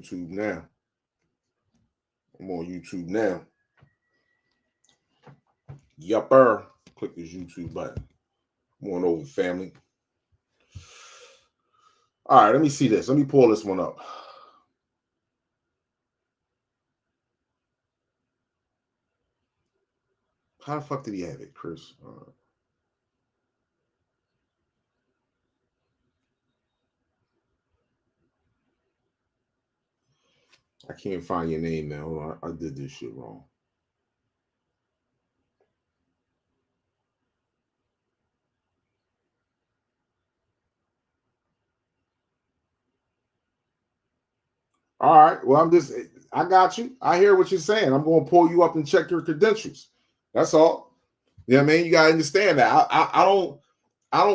YouTube now. I'm on YouTube now. Yupper. Click this YouTube button. Come on over, family. All right, let me see this. Let me pull this one up. How the fuck did he have it, Chris? I can't find your name now. Hold on. I did this shit wrong. All right. Well, I got you. I hear what you're saying. I'm going to pull you up and check your credentials. That's all. You know what I mean? You got to understand that. I don't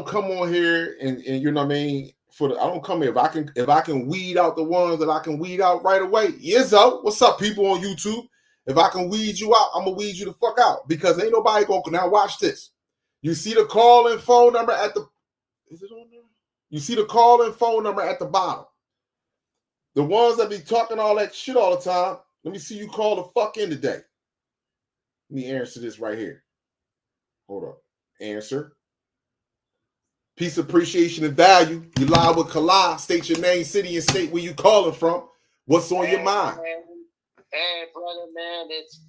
come on here and you know what I mean? I don't come here. If I can weed out the ones that I can weed out right away. Izzo, what's up, people on YouTube? If I can weed you out, I'm going to weed you the fuck out because ain't nobody going to. Now watch this. You see the call and phone number at the. Is it on there? You see the call and phone number at the bottom. The ones that be talking all that shit all the time. Let me see you call the fuck in today. Let me answer this right here. Hold up. Answer. Peace, appreciation, and value. You live with Kala. State your name, city, and state where you calling from. What's on your mind? Hey, brother, man. This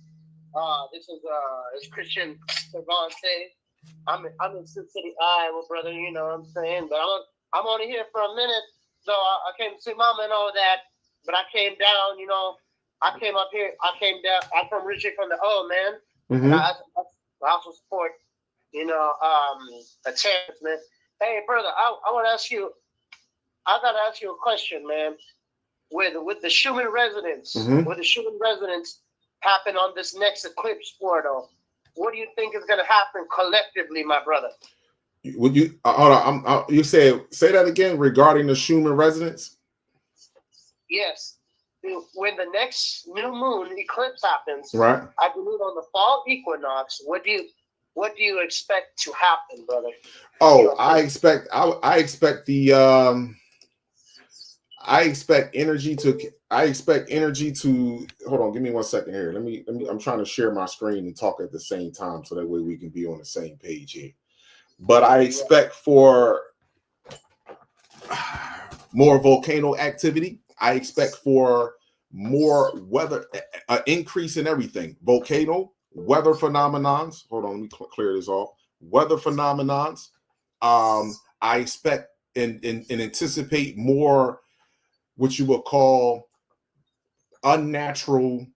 is Christian Cervantes. I'm in Sioux City, Iowa, brother. You know what I'm saying? But I'm only here for a minute. So I came to see Mama and all that, but I came down, you know. I came up here. I came down. I'm from Richard from the O, man. Mm-hmm. And I also support, you know, a chance, man. Hey, brother, I want to ask you. I got to ask you a question, man. With the Schumann resonance, with the Schumann resonance happen on this next eclipse portal, what do you think is going to happen collectively, my brother? Would you hold on? You say that again regarding the Schumann resonance? Yes. When the next new moon eclipse happens, right? I believe on the fall equinox. What do you expect to happen, brother? Oh, you know, I expect energy to hold on, give me 1 second here. Let me I'm trying to share my screen and talk at the same time so that way we can be on the same page here. But I expect for more volcano activity. I expect for more weather, increase in everything. Volcano, weather phenomenons. Hold on, let me clear this off. Weather phenomenons. I expect and anticipate more what you would call unnatural,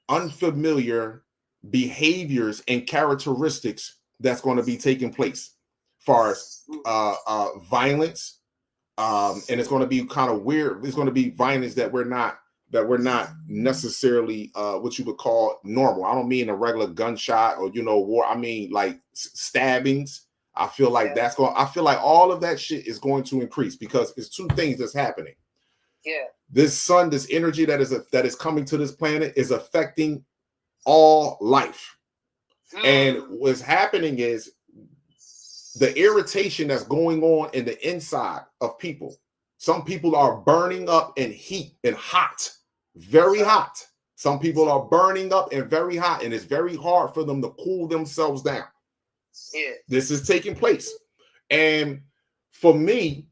unfamiliar behaviors and characteristics that's going to be taking place, as far as violence, and it's going to be kind of weird. It's going to be violence that we're not necessarily what you would call normal. I don't mean a regular gunshot or war. I mean like stabbings. I feel like I feel like all of that shit is going to increase because it's two things that's happening. Yeah. This sun, this energy that is coming to this planet is affecting all life. And what's happening is the irritation that's going on in the inside of people. Some people are burning up in heat and hot, very hot. Some people are burning up and very hot, and it's very hard for them to cool themselves down. Yeah. This is taking place. And for me,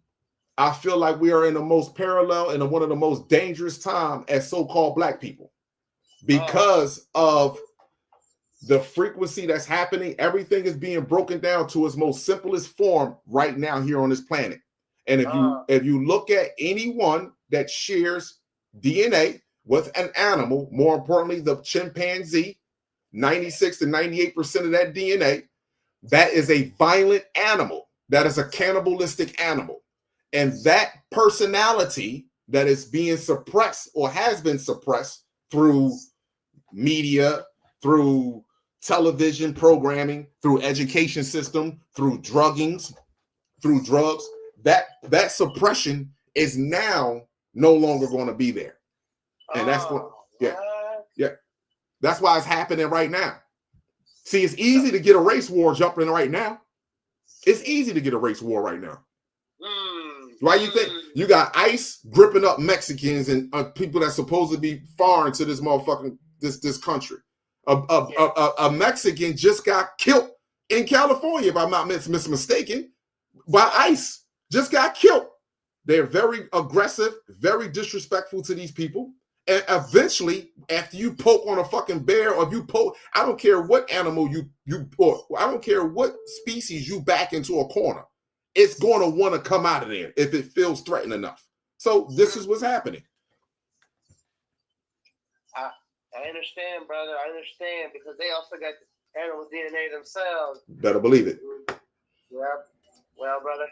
I feel like we are in the most parallel and one of the most dangerous time as so-called Black people because of the frequency that's happening. Everything is being broken down to its most simplest form right now here on this planet. And if you look at anyone that shares DNA with an animal, more importantly, the chimpanzee, 96 to 98% of that DNA, that is a violent animal. That is a cannibalistic animal. And that personality that is being suppressed or has been suppressed through media, through television programming, through education system, through druggings, through drugs, that suppression is now no longer going to be there. And that's what, yeah. That's why it's happening right now. See, it's easy to get a race war jumping right now. It's easy to get a race war right now. Why you think you got ICE gripping up Mexicans and people that's supposed to be foreign to this motherfucking this country? A Mexican just got killed in California, if I'm not mistaken, by ICE. Just got killed. They're very aggressive, very disrespectful to these people. And eventually, after you poke on a fucking bear, or if you poke, I don't care what animal or I don't care what species you back into a corner, it's going to want to come out of there if it feels threatened enough. So this is what's happening. I understand, brother. I understand, because they also got animal DNA themselves. Better believe it. Yeah. Well, brother,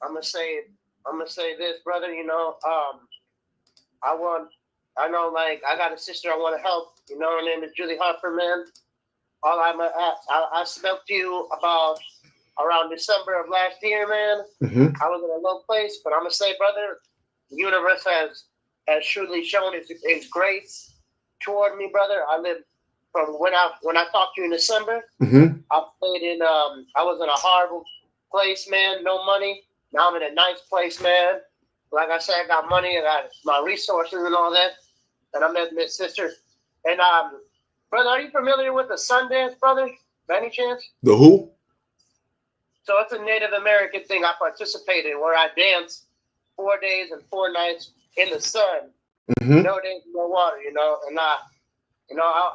I'm gonna say this, brother. You know, I know, like, I got a sister I want to help. You know, her name is Julie Harper, man. I spoke to you about around December of last year, man. Mm-hmm. I was in a low place, but I'm gonna say, brother, the universe has truly shown its grace toward me, brother. I lived from when I talked to you in December. Mm-hmm. I was in a horrible place, man. No money. Now I'm in a nice place, man. Like I said, I got money. I got my resources and all that. And I met my sister. And brother, are you familiar with the Sundance Brothers, by any chance? The who? So it's a Native American thing I participated in, where I danced 4 days and 4 nights in the sun. Mm-hmm. No days, no water, you know. And I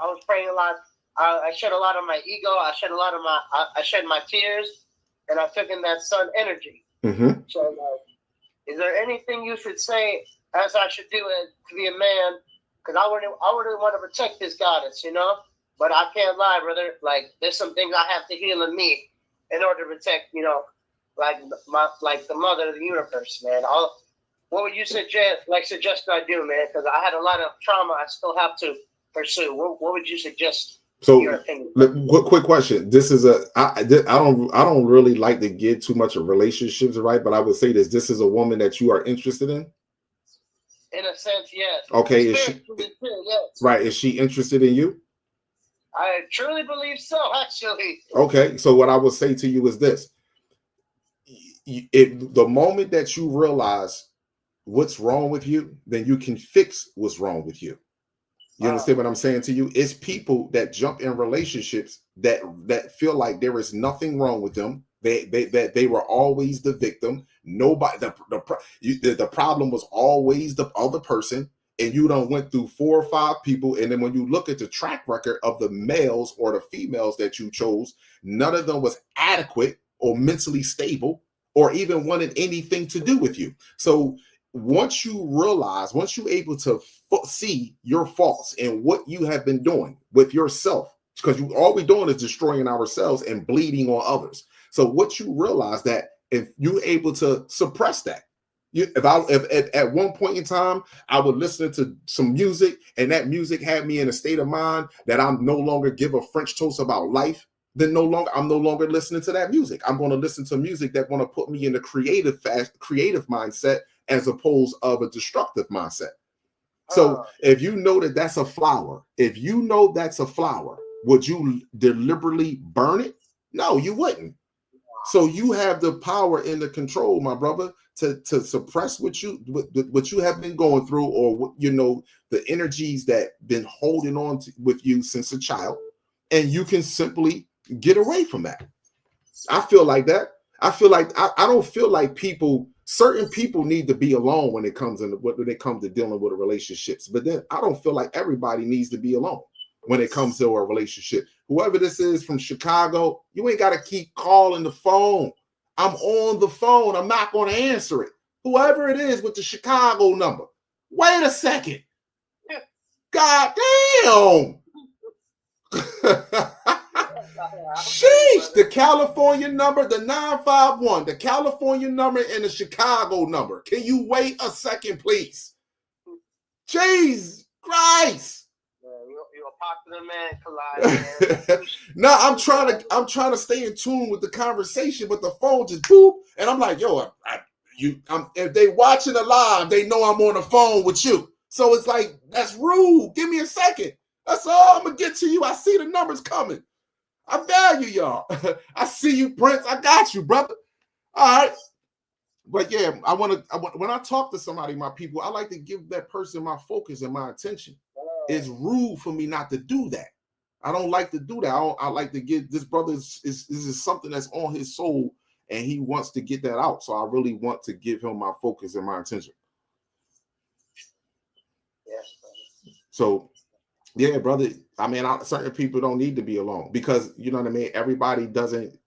was praying a lot. I shed a lot of my ego. I shed my tears, and I took in that sun energy. Mm-hmm. So, is there anything you should say as I should do it to be a man? Because I wouldn't want to protect this goddess, you know. But I can't lie, brother. Like, there's some things I have to heal in me in order to protect, you know, like the mother of the universe, man. What would you suggest I do, man? Because I had a lot of trauma I still have to pursue. What would you suggest? So, your opinion? quick question. This is I don't really like to get too much of relationships, right? But I would say this is a woman that you are interested in. In a sense, yes. Okay, is she, yes. Right? Is she interested in you? I truly believe so, actually. Okay, so what I would say to you is this: the moment that you realize what's wrong with you, then you can fix what's wrong with you. You understand what I'm saying to you? It's people that jump in relationships that feel like there is nothing wrong with them. They were always the victim. Nobody, the problem was always the other person, and you done went through 4 or 5 people, and then when you look at the track record of the males or the females that you chose, none of them was adequate or mentally stable or even wanted anything to do with you. So once you're able to see your faults and what you have been doing with yourself, because all we're doing is destroying ourselves and bleeding on others. So what you realize that if you're able to suppress that, if at one point in time I would listen to some music and that music had me in a state of mind that I'm no longer give a French toast about life, then I'm no longer listening to that music. I'm going to listen to music that want to put me in a creative mindset as opposed of a destructive mindset. So if you know that that's a flower, would you deliberately burn it? No, you wouldn't. So you have the power and the control, my brother, to suppress what you have been going through, or the energies that been holding on with you since a child, and you can simply get away from that. I feel like that. I feel like I don't feel like certain people need to be alone when it comes to dealing with relationships. But then I don't feel like everybody needs to be alone when it comes to a relationship. Whoever this is from Chicago, you ain't got to keep calling the phone. I'm on the phone. I'm not going to answer it. Whoever it is with the Chicago number, wait a second. God damn. Sheesh, the California number, the 951, the California number and the Chicago number. Can you wait a second, please? Jeez Christ. You're a popular man, Collide. No, I'm trying to stay in tune with the conversation, but the phone just boop, and I'm like, yo, if they watching the live, they know I'm on the phone with you. So it's like, that's rude. Give me a second. That's all. I'm gonna get to you. I see the numbers coming. I value y'all. I see you, Prince. I got you, brother. All right. But yeah, when I talk to somebody, my people, I like to give that person my focus and my attention. It's rude for me not to do that. I don't like to do that. I like to get this brother is something that's on his soul, and he wants to get that out. So I really want to give him my focus and my attention. Yes, so yeah, brother. I mean, certain people don't need to be alone because you know what I mean. Everybody doesn't.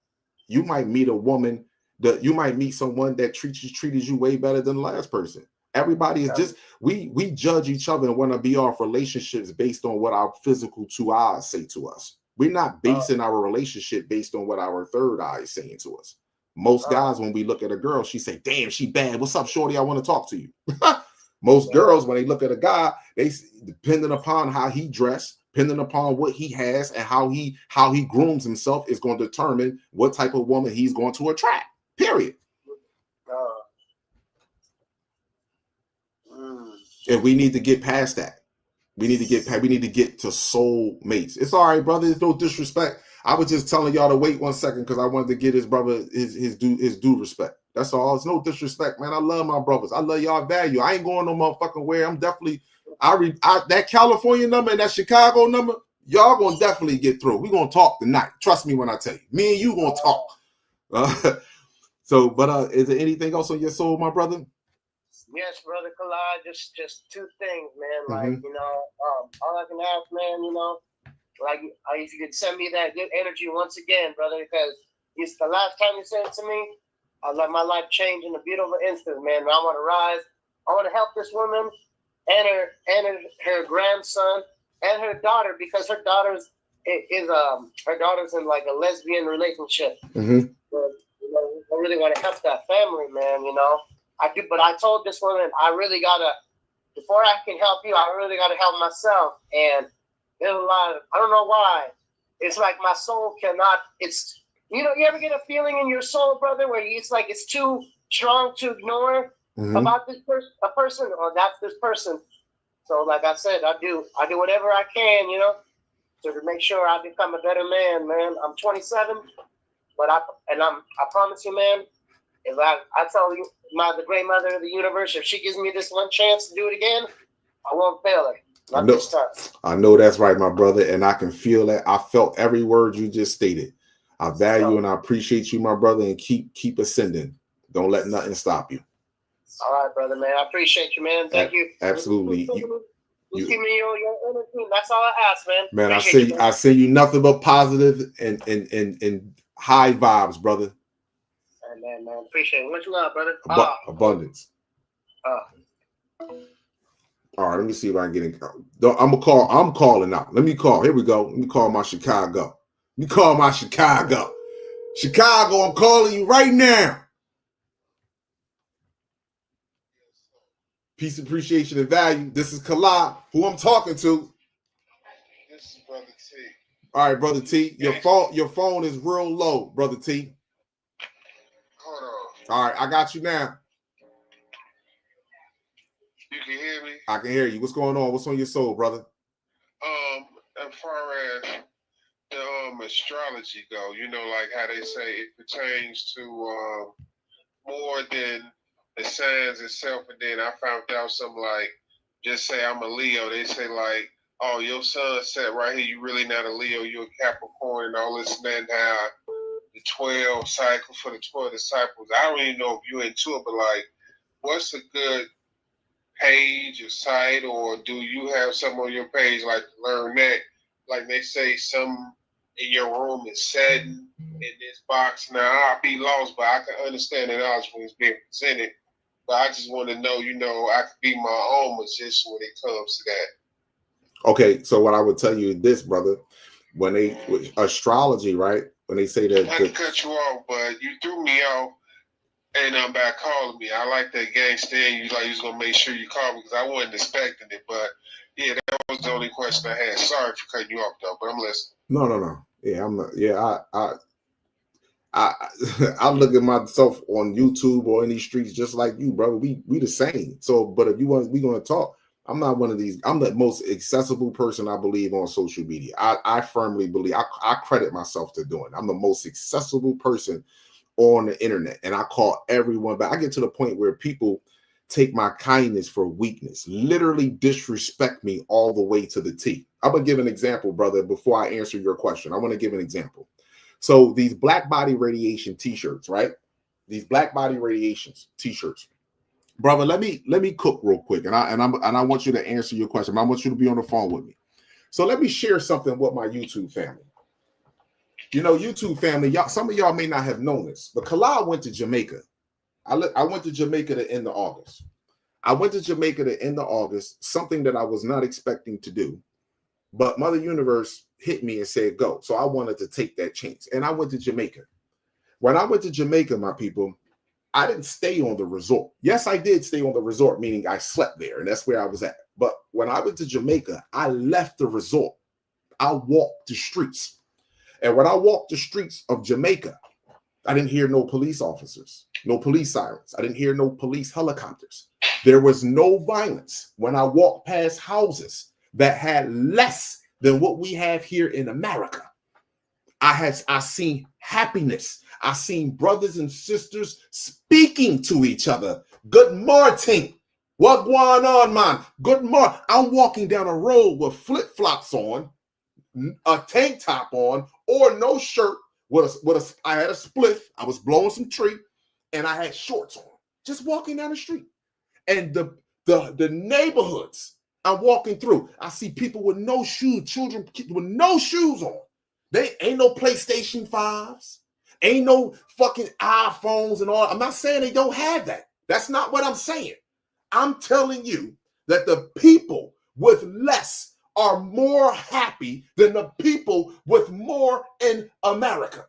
You might meet a woman that you might meet someone that treated you way better than the last person. Everybody is just we judge each other and want to be off relationships based on what our physical two eyes say to us. We're not basing our relationship based on what our third eye is saying to us. Most guys, when we look at a girl, she say, "Damn, she bad. What's up, shorty? I want to talk to you." Most girls, when they look at a guy, they depending upon how he dressed, depending upon what he has and how he grooms himself, is going to determine what type of woman he's going to attract. Period. And we need to get past that. We need to get to soul mates. It's all right, brother. There's no disrespect. I was just telling y'all to wait 1 second because I wanted to get his brother his due respect. That's all. It's no disrespect, man. I love my brothers. I love y'all value. I ain't going no motherfucking way. I'm definitely that California number and that Chicago number, y'all gonna definitely get through. We gonna talk tonight. Trust me when I tell you. Me and you gonna talk. Is there anything else on your soul, my brother? Yes, brother Kalad. Just two things, man. Like all I can ask, man. Like if you could send me that good energy once again, brother, because it's the last time you sent it to me. I let my life change in a beautiful instant, man. I want to rise. I want to help this woman and her grandson and her daughter because her daughter's in like a lesbian relationship. So, I really want to help that family, man. I do, but I told this woman before I can help you, I really gotta help myself. And there's a lot of, I don't know why. It's like my soul cannot. It's you ever get a feeling in your soul, brother, where it's like it's too strong to ignore about this person, or that's this person. So, like I said, I do whatever I can, to make sure I become a better man. Man, I'm 27, but I promise you, man, if I tell you, the great mother of the universe, if she gives me this one chance to do it again, I won't fail her. Not this time. I know that's right, my brother, and I can feel that. I felt every word you just stated. I value and I appreciate you, my brother, and keep ascending. Don't let nothing stop you. All right, brother, man. I appreciate you, man. Thank you. Absolutely. You give me your energy. That's all I ask, man. Man, I send you nothing but positive and high vibes, brother. Man, appreciate it. Much love, brother. Abundance. All right, let me see if I can get in. I'm calling out. Let me call. Here we go. Let me call my Chicago. Chicago, I'm calling you right now. Peace, appreciation, and value. This is Kalad, who I'm talking to. This is Brother T. All right, Brother T. Your phone is real low, Brother T. Hold on. All right, I got you now. You can hear me? I can hear you. What's going on? What's on your soul, brother? As far as the astrology go, like how they say it pertains to more than the signs itself. And then I found out something like, just say I'm a Leo. They say like, oh, your sun set right here. You really not a Leo. You're a Capricorn and all this and that. Now the 12 cycle for the 12 disciples. I don't even know if you're into it, but like, what's a good page or site, or do you have some on your page like to learn that? Like they say, some in your room is setting in this box. Now I'll be lost, but I can understand the knowledge when it's being presented. But I just want to know, I could be my own magician when it comes to that. Okay, so what I would tell you is this, brother. When they astrology, right? When they say that, I can cut you off, but you threw me off. And I'm back calling me. I like that gangster. You was gonna make sure you call me because I wasn't expecting it. But yeah, that was the only question I had. Sorry for cutting you off though, but I'm listening. No. Yeah, I'm not. Yeah, I look at myself on YouTube or in these streets just like you, brother. We the same. So, but if we gonna talk, I'm not one of these. I'm the most accessible person I believe on social media. I firmly believe. I credit myself to doing. I'm the most accessible person on the internet, and I call everyone back. I get to the point where people take my kindness for weakness, literally disrespect me all the way to the T. I'm gonna give an example, brother, before I answer your question. I want to give an example. So these black body radiation t-shirts, right? These black body radiations t-shirts. Brother, let me cook real quick, and I want you to answer your question. I want you to be on the phone with me. So let me share something with my YouTube family. You know, YouTube family, y'all, some of y'all may not have known this, but Kalal went to Jamaica. I went to Jamaica the end of August. I went to Jamaica the end of August, something that I was not expecting to do. But Mother Universe hit me and said, go. So I wanted to take that chance. And I went to Jamaica. When I went to Jamaica, my people, I didn't stay on the resort. Yes, I did stay on the resort, meaning I slept there, and that's where I was at. But when I went to Jamaica, I left the resort. I walked the streets. And when I walked the streets of Jamaica, I didn't hear no police officers, no police sirens. I didn't hear no police helicopters. There was no violence. When I walked past houses that had less than what we have here in America, I seen happiness. I seen brothers and sisters speaking to each other. Good morning. What going on, man? Good morning. I'm walking down a road with flip-flops on, a tank top on, or no shirt. I had a spliff. I was blowing some tree, and I had shorts on. Just walking down the street, and the neighborhoods I'm walking through, I see people with no shoes, children with no shoes on. They ain't no PlayStation 5s, ain't no fucking iPhones and all. I'm not saying they don't have that. That's not what I'm saying. I'm telling you that the people with less are more happy than the people with more in America.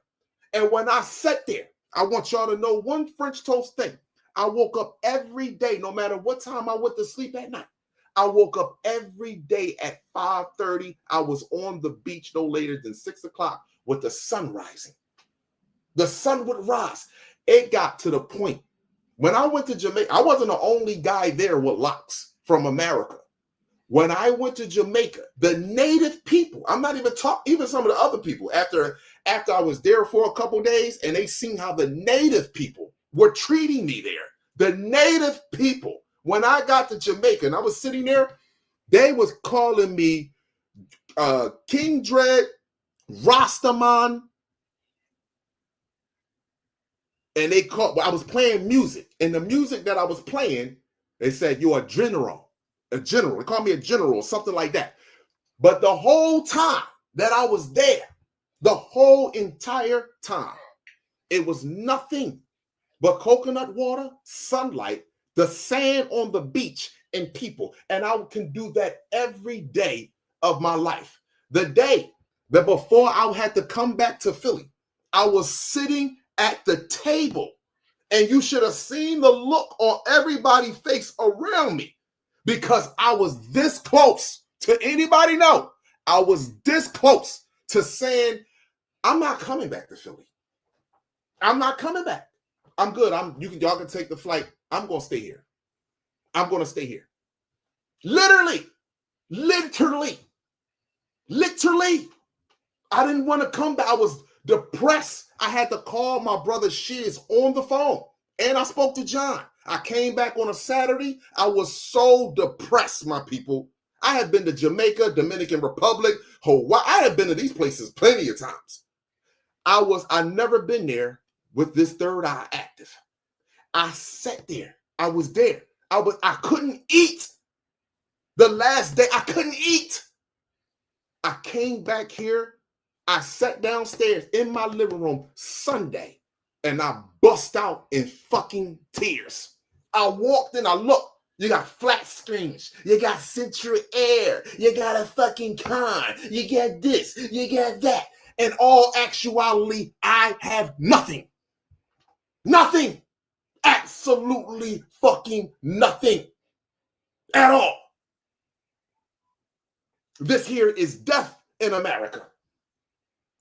And when I sat there, I want y'all to know one French toast thing. I woke up every day, no matter what time I went to sleep at night. I woke up every day at 5:30. I was on the beach no later than 6 o'clock with the sun rising. The sun would rise. It got to the point when I went to Jamaica, I wasn't the only guy there with locks from America. When I went to Jamaica, the native people, I'm not even talking, even some of the other people, after I was there for a couple days, and they seen how the native people were treating me there. The native people, when I got to Jamaica and I was sitting there, they was calling me King Dread, Rastaman, and I was playing music, and the music that I was playing, they said, you're a general. They call me a general, something like that. But the whole time that I was there, the whole entire time, it was nothing but coconut water, sunlight, the sand on the beach, and people. And I can do that every day of my life. The day that before I had to come back to Philly, I was sitting at the table, and you should have seen the look on everybody's face around me, because I was this close to anybody know. I was this close to saying, I'm not coming back to Philly. I'm not coming back. I'm good. Y'all can take the flight. I'm gonna stay here. I'm gonna stay here. Literally. I didn't want to come back. I was depressed. I had to call my brother Shiz on the phone, and I spoke to John. I came back on a Saturday. I was so depressed, my people. I had been to Jamaica, Dominican Republic, Hawaii. I had been to these places plenty of times. I never been there with this third eye active. I sat there. I was there. I couldn't eat. The last day, I couldn't eat. I came back here. I sat downstairs in my living room Sunday, and I bust out in fucking tears. I walked in, I looked. You got flat screens. You got Central Air. You got a fucking con. You got this. You got that. In all actuality, I have nothing. Nothing. Absolutely fucking nothing at all. This here is death in America.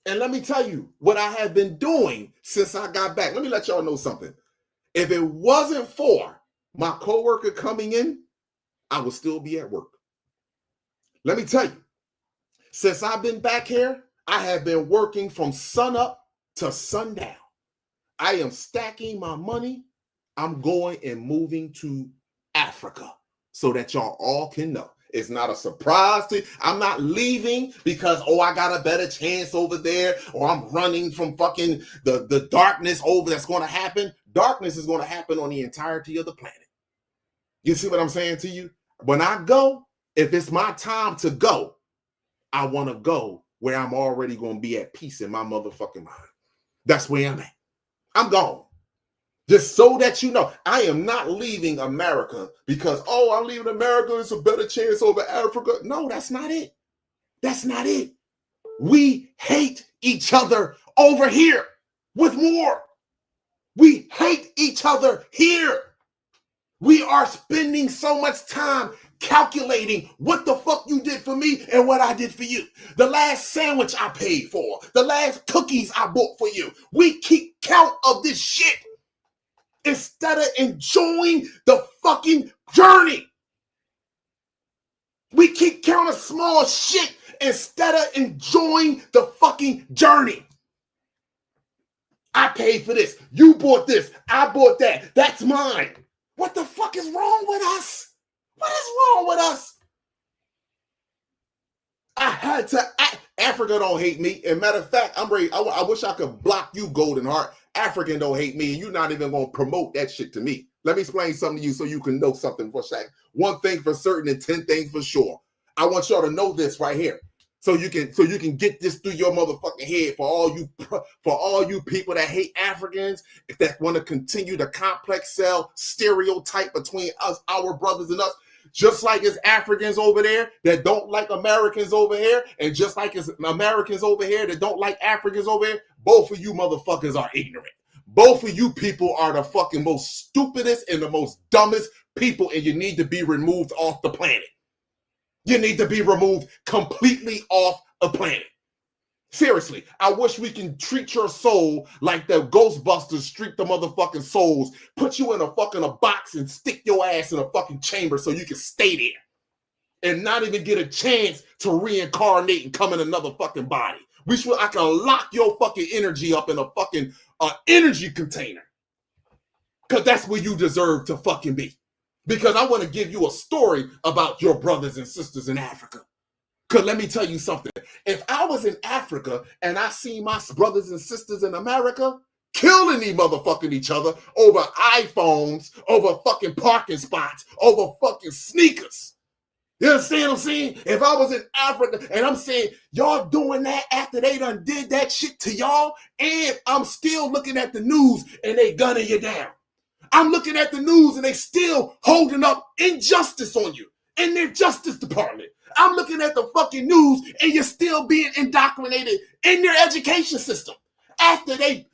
And let me tell you what I have been doing since I got back. Let me let y'all know something. If it wasn't for my coworker coming in, I would still be at work. Let me tell you, since I've been back here, I have been working from sun up to sundown. I am stacking my money. I'm going and moving to Africa so that y'all all can know. It's not a surprise to you. I'm not leaving because, oh, I got a better chance over there, or I'm running from fucking the darkness over that's going to happen. Darkness is going to happen on the entirety of the planet. You see what I'm saying to you? When I go, if it's my time to go, I want to go where I'm already going to be at peace in my motherfucking mind. That's where I'm at. I'm gone. Just so that you know, I am not leaving America because, oh, I'm leaving America. It's a better chance over Africa. No, that's not it. That's not it. We hate each other over here with more. We hate each other here. We are spending so much time calculating what the fuck you did for me and what I did for you. The last sandwich I paid for, the last cookies I bought for you. We keep count of this shit instead of enjoying the fucking journey. We keep count of small shit instead of enjoying the fucking journey. I paid for this. You bought this. I bought that. That's mine. What the fuck is wrong with us? What is wrong with us? I had to. Africa don't hate me. And matter of fact, I'm ready. I wish I could block you, Golden Heart. African don't hate me, and you're not even gonna promote that shit to me. Let me explain something to you so you can know something for a second. One thing for certain and 10 things for sure. I want y'all to know this right here, so you can get this through your motherfucking head for all you people that hate Africans, if that want to continue the complex cell stereotype between us, our brothers and us. Just like it's Africans over there that don't like Americans over here, and just like it's Americans over here that don't like Africans over here, both of you motherfuckers are ignorant. Both of you people are the fucking most stupidest and the most dumbest people, and you need to be removed off the planet. You need to be removed completely off the planet. Seriously, I wish we can treat your soul like the Ghostbusters treat the motherfucking souls. Put you in a box and stick your ass in a fucking chamber so you can stay there and not even get a chance to reincarnate and come in another fucking body. I can lock your fucking energy up in a fucking energy container, because that's where you deserve to fucking be. Because I want to give you a story about your brothers and sisters in Africa. Because let me tell you something. If I was in Africa and I see my brothers and sisters in America killing each other over iPhones, over fucking parking spots, over fucking sneakers. You understand what I'm saying? If I was in Africa and I'm saying y'all doing that after they done did that shit to y'all, and I'm still looking at the news and they gunning you down. I'm looking at the news and they still holding up injustice on you in their Justice Department. I'm looking at the fucking news and you're still being indoctrinated in their education system after they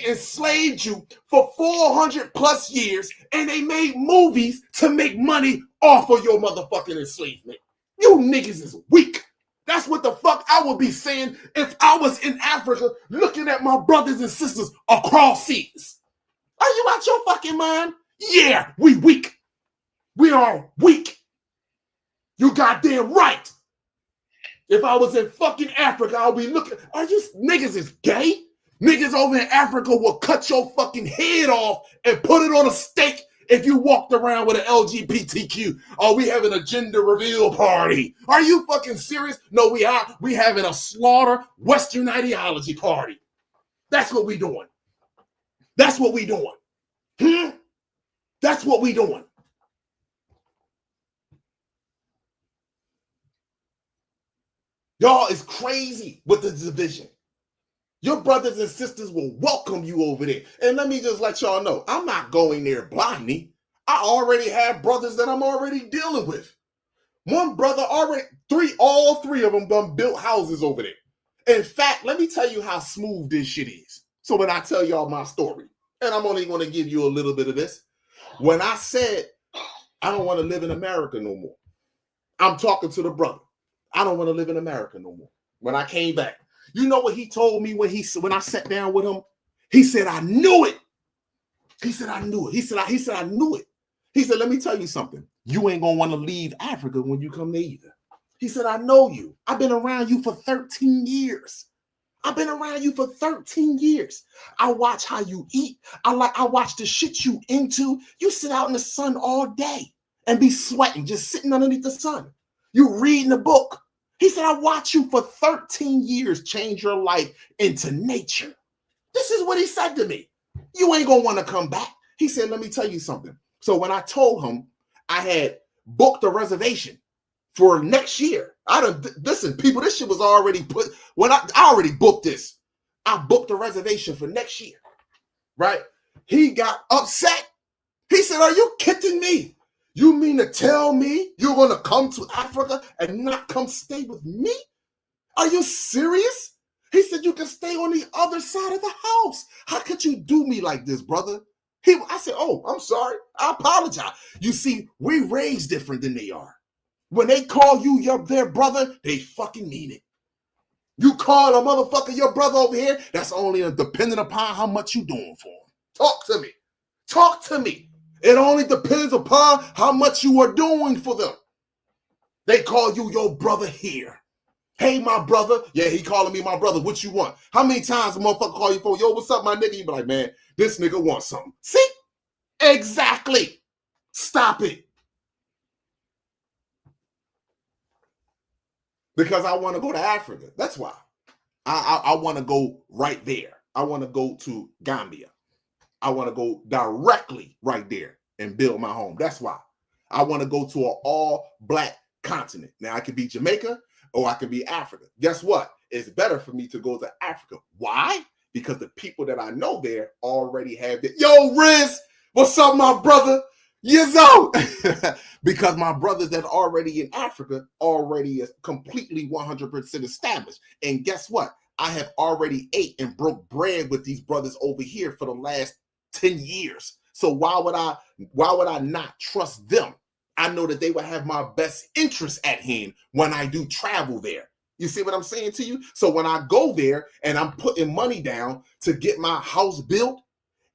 enslaved you for 400 plus years and they made movies to make money off of your motherfucking enslavement. You niggas is weak. That's what the fuck I would be saying if I was in Africa looking at my brothers and sisters across seas. Are you out your fucking mind? Yeah, we weak. We are weak. You goddamn right. If I was in fucking Africa, I'll be looking. Are you niggas is gay? Niggas over in Africa will cut your fucking head off and put it on a stake if you walked around with an LGBTQ. Oh, we having a gender reveal party. Are you fucking serious? No, we are. We having a slaughter Western ideology party. That's what we doing. That's what we doing. That's what we doing. Y'all is crazy with the division. Your brothers and sisters will welcome you over there. And let me just let y'all know, I'm not going there blindly. I already have brothers that I'm already dealing with. One brother already, all three of them done built houses over there. In fact, let me tell you how smooth this shit is. So when I tell y'all my story, and I'm only going to give you a little bit of this. When I said, I don't want to live in America no more, I'm talking to the brother. I don't want to live in America no more. When I came back, you know what he told me when I sat down with him? He said, I knew it. He said, I knew it. He said, I knew it. He said, let me tell you something. You ain't going to want to leave Africa when you come there either. He said, I know you. I've been around you for 13 years. I've been around you for 13 years. I watch how you eat. I watch the shit you into. You sit out in the sun all day and be sweating, just sitting underneath the sun. You reading a book. He said, I watch you for 13 years change your life into nature. This is what he said to me. You ain't gonna want to come back. He said, let me tell you something. So when I told him I had booked a reservation for next year, listen, people, this shit was already put, when I already booked this. I booked a reservation for next year, right? He got upset. He said, are you kidding me? You mean to tell me you're going to come to Africa and not come stay with me? Are you serious? He said, you can stay on the other side of the house. How could you do me like this, brother? I said, oh, I'm sorry. I apologize. You see, we raised different than they are. When they call you their brother, they fucking mean it. You call a motherfucker your brother over here, that's only dependent upon how much you doing for him. Talk to me. Talk to me. It only depends upon how much you are doing for them. They call you your brother here. Hey, my brother. Yeah, he calling me my brother. What you want? How many times a motherfucker call you for, yo, what's up, my nigga? You be like, man, this nigga wants something. See? Exactly. Stop it. Because I want to go to Africa. That's why. I want to go right there. I want to go to Gambia. I want to go directly right there and build my home. That's why. I want to go to an all-black continent. Now, I could be Jamaica or I could be Africa. Guess what? It's better for me to go to Africa. Why? Because the people that I know there already have it. Yo, Riz, what's up, my brother? Yizzo! Because my brothers that are already in Africa already is completely 100% established. And guess what? I have already ate and broke bread with these brothers over here for the last 10 years. So why would I not trust them? I know that they will have my best interest at hand when I do travel there. You see what I'm saying to you? So when I go there and I'm putting money down to get my house built,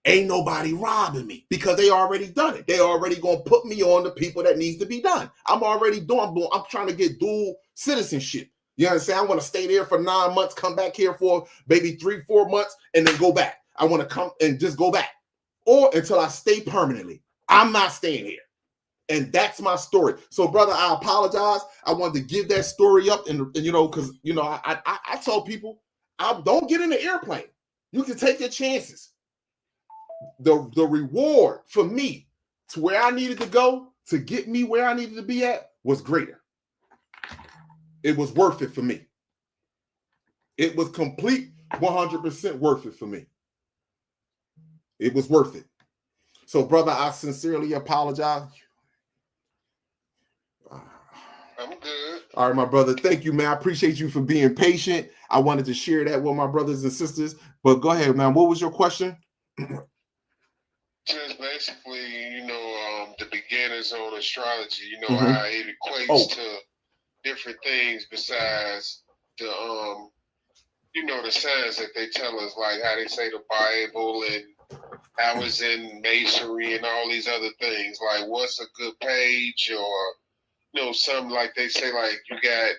ain't nobody robbing me because they already done it. They already gonna put me on the people that needs to be done. I'm trying to get dual citizenship. You understand? I want to stay there for 9 months, come back here for maybe 3-4 months, and then go back. I want to come and just go back, or until I stay permanently. I'm not staying here. And that's my story. So, brother, I apologize. I wanted to give that story up, and you know, because you know, I tell people, don't get in the airplane. You can take your chances. The reward for me to where I needed to go to get me where I needed to be at was greater. It was worth it for me. It was complete 100% worth it for me. It was worth it. So, brother, I sincerely apologize. I'm good. All right, my brother. Thank you, man. I appreciate you for being patient. I wanted to share that with my brothers and sisters. But go ahead, man. What was your question? Just basically, you know, the beginners on astrology, you know, how it equates to different things besides the, you know, the signs that they tell us, like how they say the Bible and how it's in masonry and all these other things. Like, what's a good page, or, you know, something like they say, like you got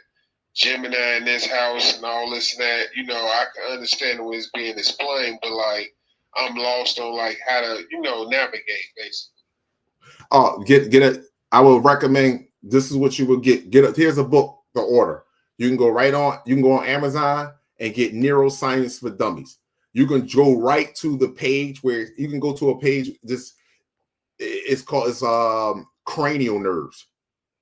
Gemini in this house and all this and that. You know, I can understand when it's being explained, but like, I'm lost on like how to, you know, navigate basically. Get it. I will recommend, this is what you will get. Here's a book, The Order. You can go on Amazon and get Neuroscience for Dummies. You can go right to the page where you can go to a page. It's called cranial nerves.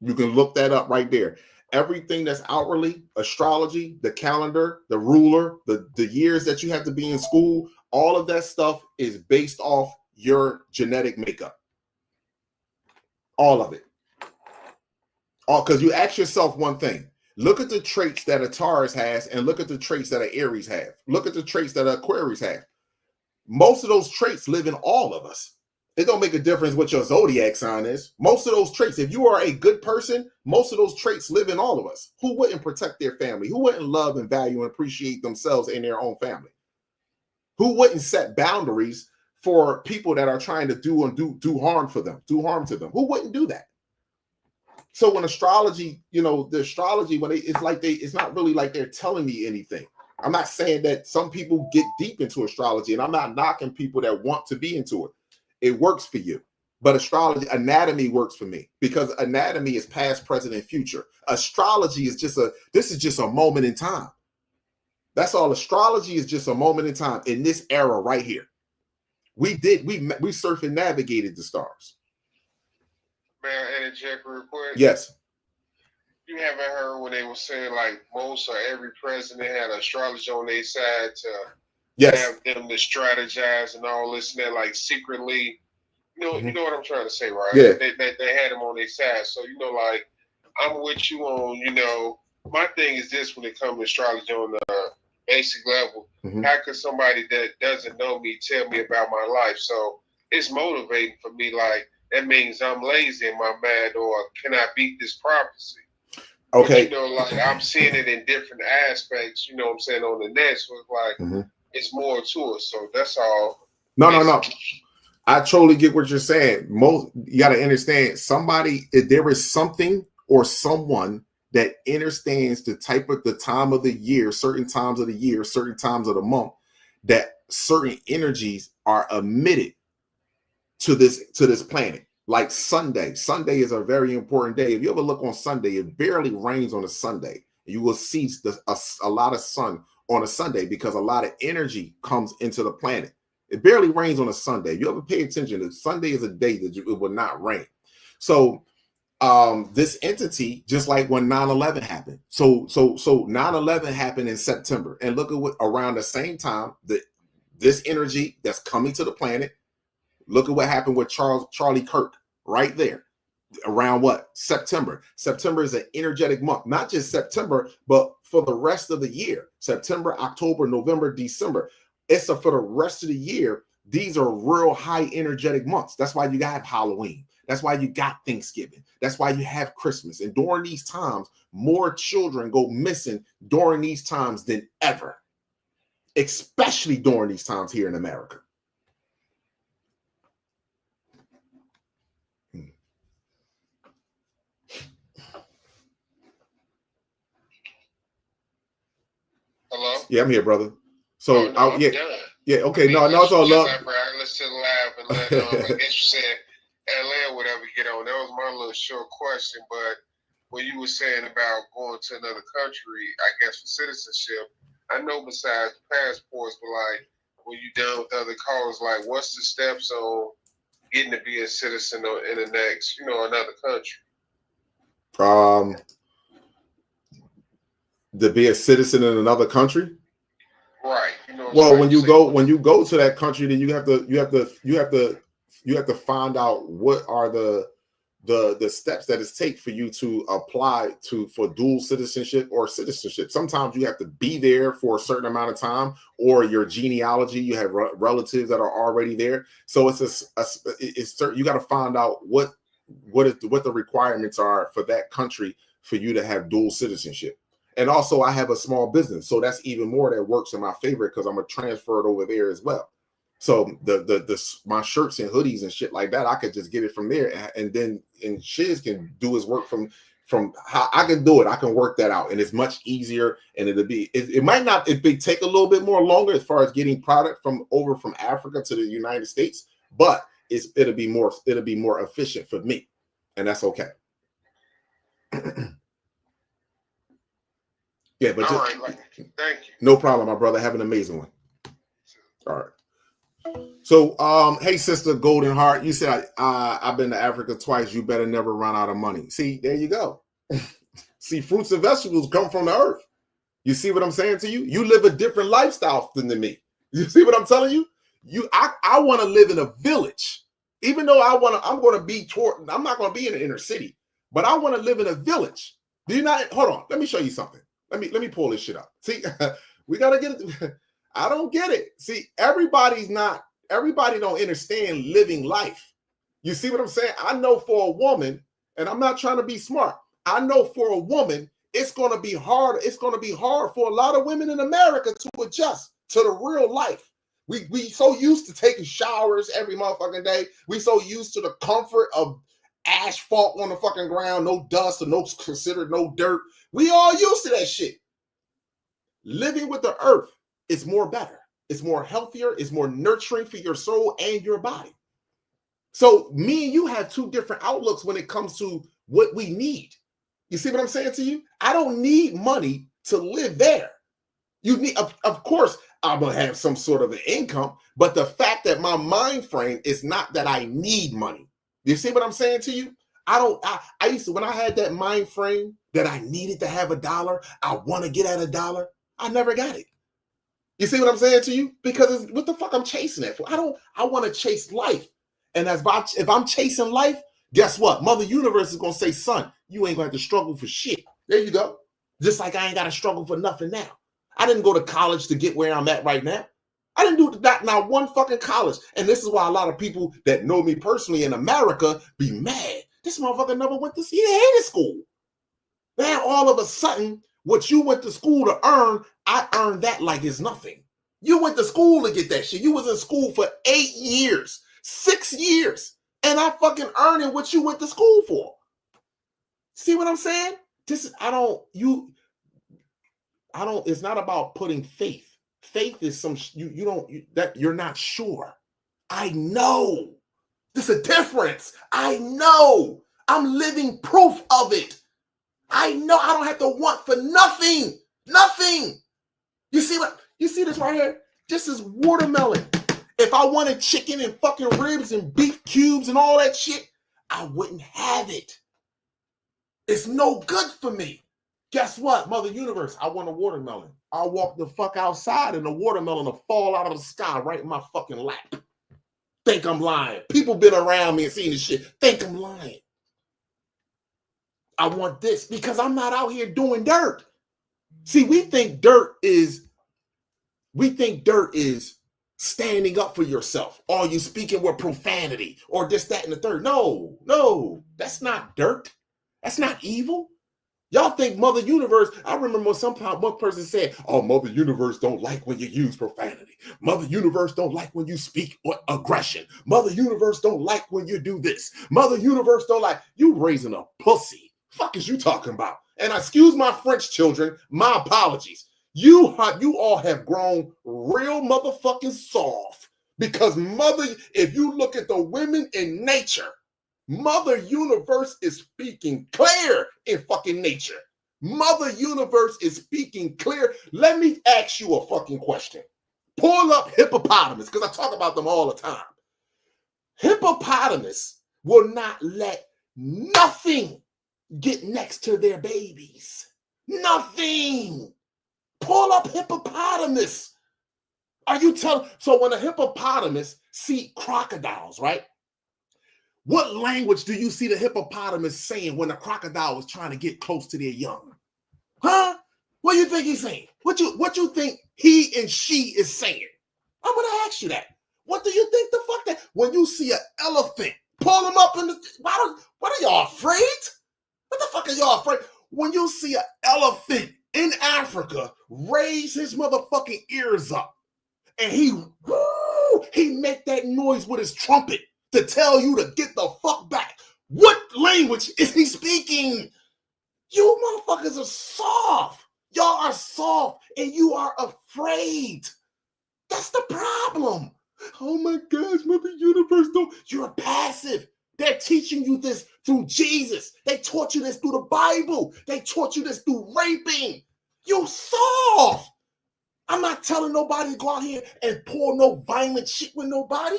You can look that up right there. Everything that's outwardly astrology, the calendar, the ruler, the years that you have to be in school, all of that stuff is based off your genetic makeup. All of it. Because you ask yourself one thing. Look at the traits that a Taurus has and look at the traits that an Aries have. Look at the traits that an Aquarius have. Most of those traits live in all of us. It don't make a difference what your zodiac sign is. Most of those traits, if you are a good person, most of those traits live in all of us. Who wouldn't protect their family? Who wouldn't love and value and appreciate themselves and their own family? Who wouldn't set boundaries for people that are trying to do harm for them, do harm to them? Who wouldn't do that? So when astrology, you know, the astrology, it's not really like they're telling me anything. I'm not saying that some people get deep into astrology, and I'm not knocking people that want to be into it. It works for you. But astrology, anatomy works for me because anatomy is past, present, and future. Astrology is this is just a moment in time. That's all. Astrology is just a moment in time in this era right here. We surfed and navigated the stars. May I interject real quick? Yes. You haven't heard when they were saying like most or every president had astrology on their side to have them to strategize and all this and that, like secretly. You know what I'm trying to say, right? Yeah. They had them on their side. So, like, I'm with you on, my thing is this when it comes to astrology on the basic level. How could somebody that doesn't know me tell me about my life? So it's motivating for me. Like, that means I'm lazy in my mind, or can I beat this prophecy? Okay. But, like, I'm seeing it in different aspects, what I'm saying, on the net. So it's like, it's more to it. So that's all. No. I totally get what you're saying. You got to understand if there is something or someone that understands the time of the year, certain times of the year, certain times of the month, that certain energies are emitted to this planet. Like Sunday. Sunday is a very important day. If you ever look on Sunday, it barely rains on a Sunday. You will see a lot of sun on a Sunday because a lot of energy comes into the planet. It barely rains on a Sunday. You ever pay attention that Sunday is a day that it will not rain. So this entity, just like when 9/11 happened. So 9/11 happened in September. And look at what around the same time this energy that's coming to the planet. Look at what happened with Charlie Kirk right there. Around what? September. September is an energetic month. Not just September, but for the rest of the year. September, October, November, December. It's for the rest of the year. These are real high energetic months. That's why you got Halloween. That's why you got Thanksgiving. That's why you have Christmas. And during these times, more children go missing during these times than ever, especially during these times here in America. Hello? Yeah, I'm here, brother. So, okay. No, it's all love. Let's sit live and let, I guess you said LA or whatever get on. That was my little short question. But when you were saying about going to another country, I guess for citizenship, I know besides passports, but like when you done with other callers, like what's the steps on getting to be a citizen in the next, another country? To be a citizen in another country? Right. Well, when you go to that country, then you have to find out what are the steps that it takes for you to apply for dual citizenship or citizenship. Sometimes you have to be there for a certain amount of time, or your genealogy, you have relatives that are already there. So you got to find out what the requirements are for that country for you to have dual citizenship. And also, I have a small business, so that's even more that works in my favor because I'm gonna transfer it over there as well. So my shirts and hoodies and shit like that, I could just get it from there, and then Shiz can do his work from how I can do it. I can work that out, and it's much easier. And it might not take a little bit more longer as far as getting product from Africa to the United States, but it'll be more efficient for me, and that's okay. Yeah, but all right, thank you. No problem, my brother. Have an amazing one. All right. So, hey, sister Golden Heart, you said I've been to Africa twice. You better never run out of money. See, there you go. See, fruits and vegetables come from the earth. You see what I'm saying to you? You live a different lifestyle than me. You see what I'm telling you? I want to live in a village, even though I'm not going to be in the inner city, but I want to live in a village. Do you not? Hold on. Let me show you something. Let me pull this shit up. See, we got to get it. I don't get it. See, everybody don't understand living life. You see what I'm saying? I know for a woman, and I'm not trying to be smart. I know for a woman, it's going to be hard. It's going to be hard for a lot of women in America to adjust to the real life. We so used to taking showers every motherfucking day. We so used to the comfort of asphalt on the fucking ground, no dust or no dirt. We all used to that shit. living with the earth is more better. It's more healthier. It's more nurturing for your soul and your body. So me and you have two different outlooks when it comes to what we need. You see what I'm saying to you? I don't need money to live there. You need, of course, I'm gonna have some sort of an income, but the fact that my mind frame is not that I need money. You see what I'm saying to you? I used to, when I had that mind frame that I needed to have $1, I want to get at $1, I never got it. You see what I'm saying to you? Because it's, what the fuck I'm chasing it for? I want to chase life. And if I'm chasing life, guess what? Mother Universe is gonna say, son, you ain't gonna have to struggle for shit. There you go. Just like I ain't gotta struggle for nothing now. I didn't go to college to get where I'm at right now. I didn't do that, not one fucking college. And this is why a lot of people that know me personally in America be mad. This motherfucker never went to school. He hated school. Now all of a sudden, what you went to school to earn, I earned that like it's nothing. You went to school to get that shit. You was in school for 8 years, 6 years, and I fucking earning what you went to school for. See what I'm saying? It's not about putting faith. Faith is you're not sure. I know. There's a difference. I know. I'm living proof of it. I know I don't have to want for nothing. Nothing. You see this right here? This is watermelon. If I wanted chicken and fucking ribs and beef cubes and all that shit, I wouldn't have it. It's no good for me. Guess what, Mother Universe? I want a watermelon. I'll walk the fuck outside and the watermelon will fall out of the sky right in my fucking lap. Think I'm lying. People been around me and seen this shit. Think I'm lying. I want this because I'm not out here doing dirt. See, we think dirt is standing up for yourself, or you speaking with profanity, or this, that, and the third. No, that's not dirt. That's not evil. Y'all think Mother Universe, I remember one person said, oh, Mother Universe don't like when you use profanity. Mother Universe don't like when you speak aggression. Mother Universe don't like when you do this. Mother Universe don't like, you raising a pussy. Fuck is you talking about? And excuse my French children, my apologies. You all have grown real motherfucking soft because if you look at the women in nature, Mother Universe is speaking clear in fucking nature. Mother Universe is speaking clear. Let me ask you a fucking question. Pull up hippopotamus, because I talk about them all the time. Hippopotamus will not let nothing get next to their babies. Nothing. Pull up hippopotamus. Are you telling? So when a hippopotamus see crocodiles, right? What language do you see the hippopotamus saying when the crocodile is trying to get close to their young? Huh? What do you think he's saying? What you think he and she is saying? I'm gonna ask you that. What do you think the fuck that when you see an elephant, pull them up in the what are y'all afraid? What the fuck are y'all afraid? When you see an elephant in Africa raise his motherfucking ears up and he make that noise with his trumpet to tell you to get the fuck back. What language is he speaking? You motherfuckers are soft. Y'all are soft and you are afraid. That's the problem. Oh my gosh, Mother Universe, you're passive. They're teaching you this through Jesus. They taught you this through the Bible. They taught you this through raping. You soft. I'm not telling nobody to go out here and pour no violent shit with nobody.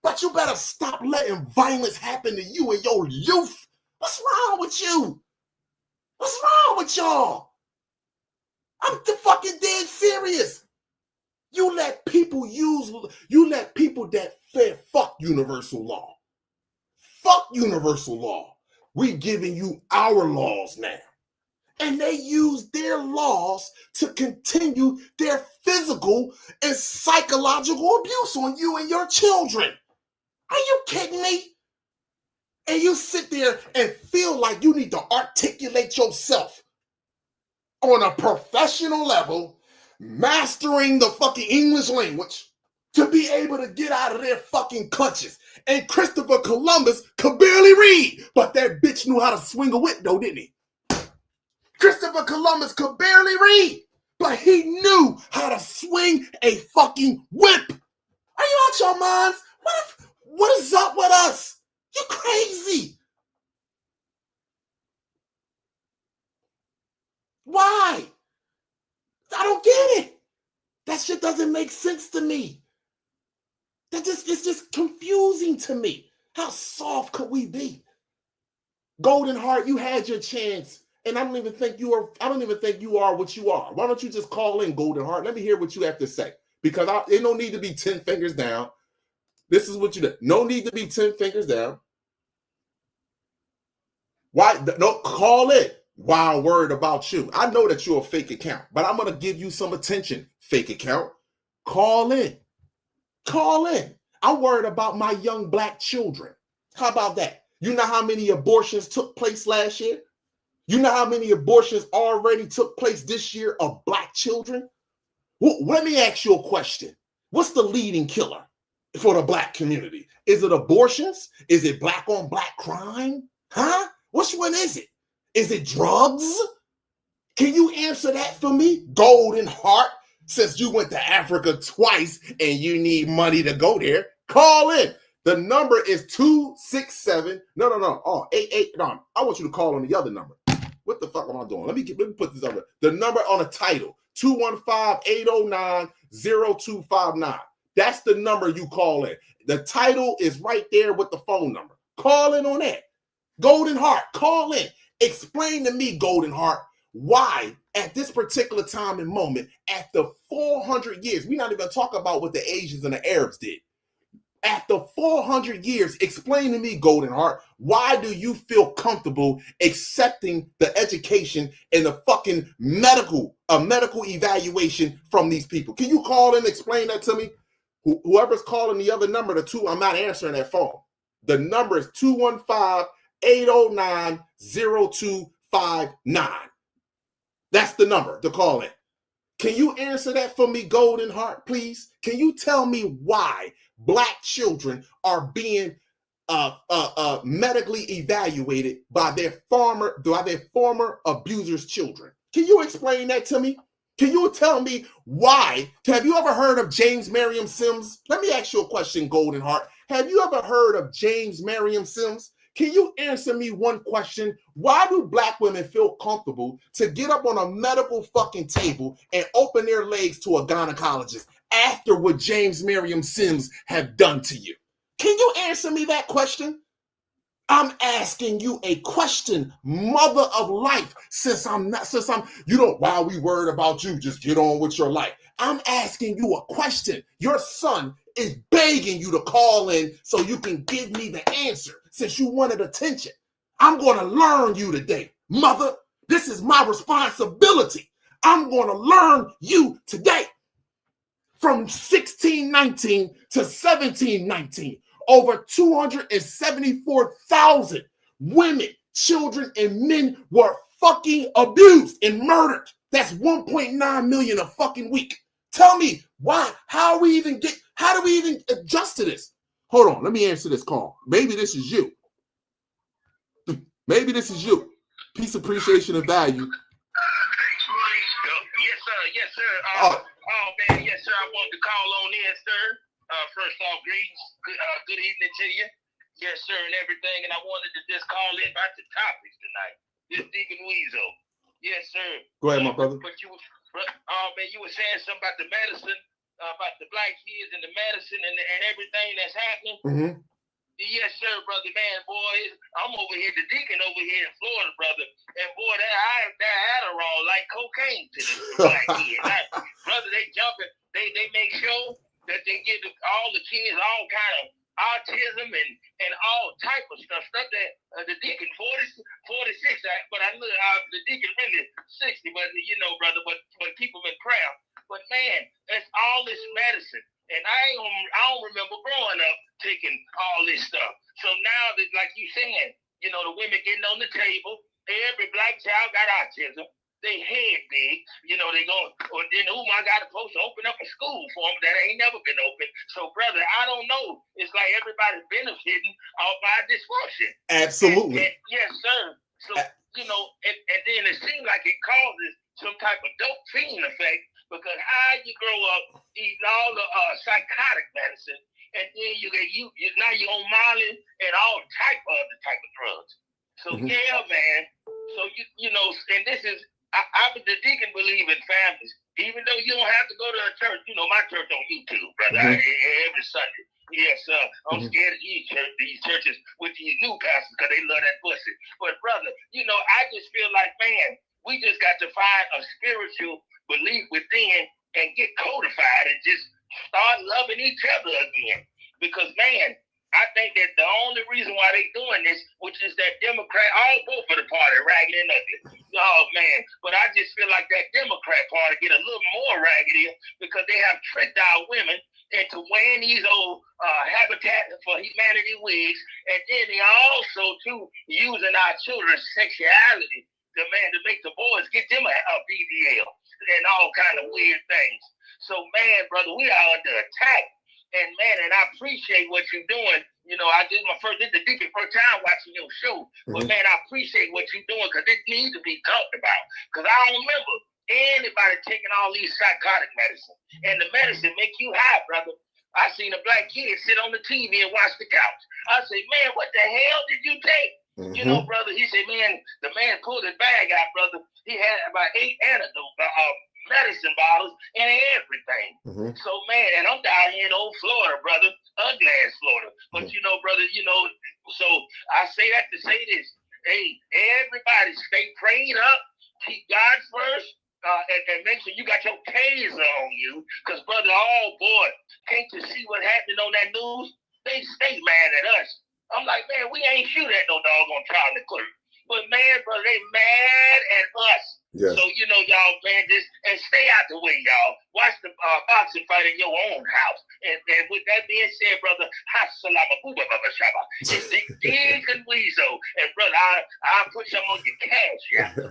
But you better stop letting violence happen to you in your youth. What's wrong with you? What's wrong with y'all? I'm fucking dead serious. You let people that say fuck universal law. Fuck universal law. We giving you our laws now. And they use their laws to continue their physical and psychological abuse on you and your children. Are you kidding me? And you sit there and feel like you need to articulate yourself on a professional level, mastering the fucking English language to be able to get out of their fucking clutches. And Christopher Columbus could barely read, but that bitch knew how to swing a whip though, didn't he? Christopher Columbus could barely read, but he knew how to swing a fucking whip. Are you out your minds? What is up with us? You crazy. Why? I don't get it. That shit doesn't make sense to me. It's just confusing to me. How soft could we be? Golden Heart, you had your chance. And I don't even think you are what you are. Why don't you just call in, Golden Heart? Let me hear what you have to say. Because there no need to be 10 fingers down. This is what you do. No need to be 10 fingers down. Why? No, call it. Why I'm worried about you. I know that you're a fake account, but I'm going to give you some attention, fake account. Call in. Call in. I'm worried about my young black children. How about that? You know how many abortions took place last year? You know how many abortions already took place this year of black children? Well, let me ask you a question. What's the leading killer for the black community? Is it abortions? Is it black on black crime? Huh? Which one is it? Is it drugs? Can you answer that for me? Golden Heart, since you went to Africa twice and you need money to go there, call in. The number is 267. No. 88. No, I want you to call on the other number. What the fuck am I doing? Let me put this over. The number on the title, 215-809-0259. That's the number you call in. The title is right there with the phone number. Call in on that. Golden Heart, call in. Explain to me, Golden Heart, why at this particular time and moment, after 400 years, we're not even talking about what the Asians and the Arabs did. After 400 years, explain to me, Golden Heart, why do you feel comfortable accepting the education and the fucking medical evaluation from these people? Can you call and explain that to me? Whoever's calling the other number, I'm not answering that phone. The number is 215-809-0259. That's the number to call in. Can you answer that for me, Golden Heart, please? Can you tell me why black children are being medically evaluated by their former abusers' children? Can you explain that to me? Can you tell me why? Have you ever heard of James Merriam Sims? Let me ask you a question, Golden Heart. Have you ever heard of James Merriam Sims? Can you answer me one question? Why do black women feel comfortable to get up on a medical fucking table and open their legs to a gynecologist after what James Merriam Sims have done to you? Can you answer me that question? I'm asking you a question, mother of life. Why are we worried about you? Just get on with your life. I'm asking you a question. Your son is begging you to call in so you can give me the answer since you wanted attention. I'm going to learn you today, mother. This is my responsibility. I'm going to learn you today. From 1619 to 1719, over 274,000 women, children, and men were fucking abused and murdered. That's 1.9 million a fucking week. Tell me why? How do we even adjust to this? Hold on, let me answer this call. Maybe this is you. Maybe this is you. Peace, appreciation, and value. Yes, sir. Oh man, yes, sir. I wanted to call on in, sir. First off, greetings. Good evening to you. Yes, sir, and everything. And I wanted to just call in about the topics tonight. This Deacon Weasel. Yes, sir. Go ahead, my brother. But you were saying something about the medicine, about the black kids and the medicine and everything that's happening. Mm-hmm. Yes, sir, brother, man, boy. I'm over here, the deacon over here in Florida, brother. And boy, that Adderall like cocaine to the black kids. Brother, they jumping. They make sure that they give all the kids all kind of autism and all type of stuff that the deacon 46, but I know the deacon really 60, but brother, but keep them in prayer. But man, that's all this medicine. And I don't remember growing up taking all this stuff. So now that, like you saying, the women getting on the table, every black child got autism. They head big, they going, or then I got supposed to open up a school for them that ain't never been open. So, brother, I don't know. It's like everybody's benefiting off by dysfunction. Absolutely. And yes, sir. So, and then it seems like it causes some type of dope fiend effect, because how you grow up eating all the psychotic medicine, and then you now you're on Molly and all type of other type of drugs. So yeah, man. So you know, and this is the deacon believe in families, even though you don't have to go to a church. You know, my church on YouTube, brother, every Sunday. Yes, I'm scared of these churches with these new pastors because they love that pussy. But brother, you know, I just feel like, man, we just got to find a spiritual belief within and get codified and just start loving each other again. Because man, I think that the only reason why they doing this, which is that Democrat, all vote for the party, raggedy and ugly. Oh man, but I just feel like that Democrat party get a little more raggedy because they have tricked our women into wearing these old Habitat for Humanity wigs, and then they also too using our children's sexuality to make the boys get them a BBL and all kind of weird things. So man, brother, we are under attack. And man, and I appreciate what you're doing. You know, this is the first time watching your show. But man, I appreciate what you're doing because it needs to be talked about. Because I don't remember anybody taking all these psychotic medicine. And the medicine make you high, brother. I seen a black kid sit on the TV and watch the couch. I say, man, what the hell did you take? You know, brother, he said, man, the man pulled his bag out, brother. He had about 8 antidote medicine bottles and everything. So man, and I'm down here in old Florida, brother, ugly ass Florida. But you know, brother, you know, so I say that to say this. Hey, everybody stay prayed up, keep God first, and make sure you got your taser on you. Because brother, oh boy, can't you see what happened on that news? They stay mad at us. I'm like, man, we ain't shoot at no doggone Charlie Clerk. But man, brother, they mad at us. Yes. So, you know, y'all, man, and stay out the way, y'all. Watch the boxing fight in your own house. And with that being said, brother, it's Deacon Weezo. And, brother, I'll put some on your cash,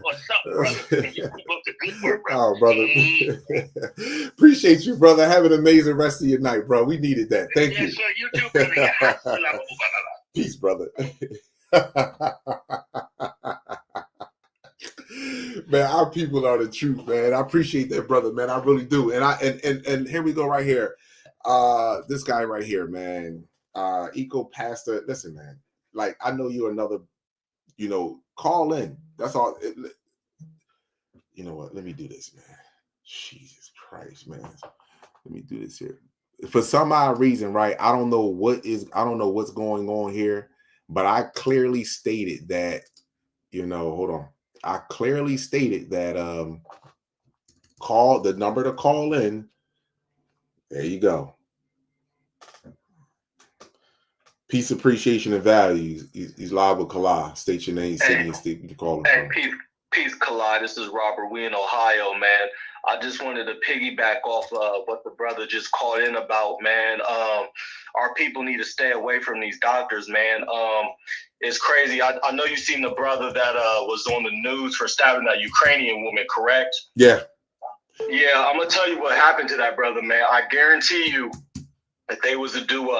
or something, brother. And you keep up the good work, brother. Oh, brother. Appreciate you, brother. Have an amazing rest of your night, bro. We needed that. Thank you. Yes, sir. You too, brother. Peace, brother. Man, our people are the truth, man. I appreciate that, brother, man. I really do. And here we go right here. This guy right here, man. Eco Pastor. Listen, man. Like, I know you're another, you know, call in. That's all. You know what? Let me do this, man. Jesus Christ, man. Let me do this here. For some odd reason, right? I don't know what's going on here, but I clearly stated that, you know, hold on. I clearly stated that call the number to call in. There you go. Peace, appreciation, and values. He's live with Kala. State your name, city, and state you call him from. Peace, Kala. This is Robert. We in Ohio, man. I just wanted to piggyback off what the brother just called in about, man. Our people need to stay away from these doctors, man. It's crazy. I know you seen the brother that was on the news for stabbing that Ukrainian woman, correct? Yeah. Yeah, I'm going to tell you what happened to that brother, man. I guarantee you that they was to do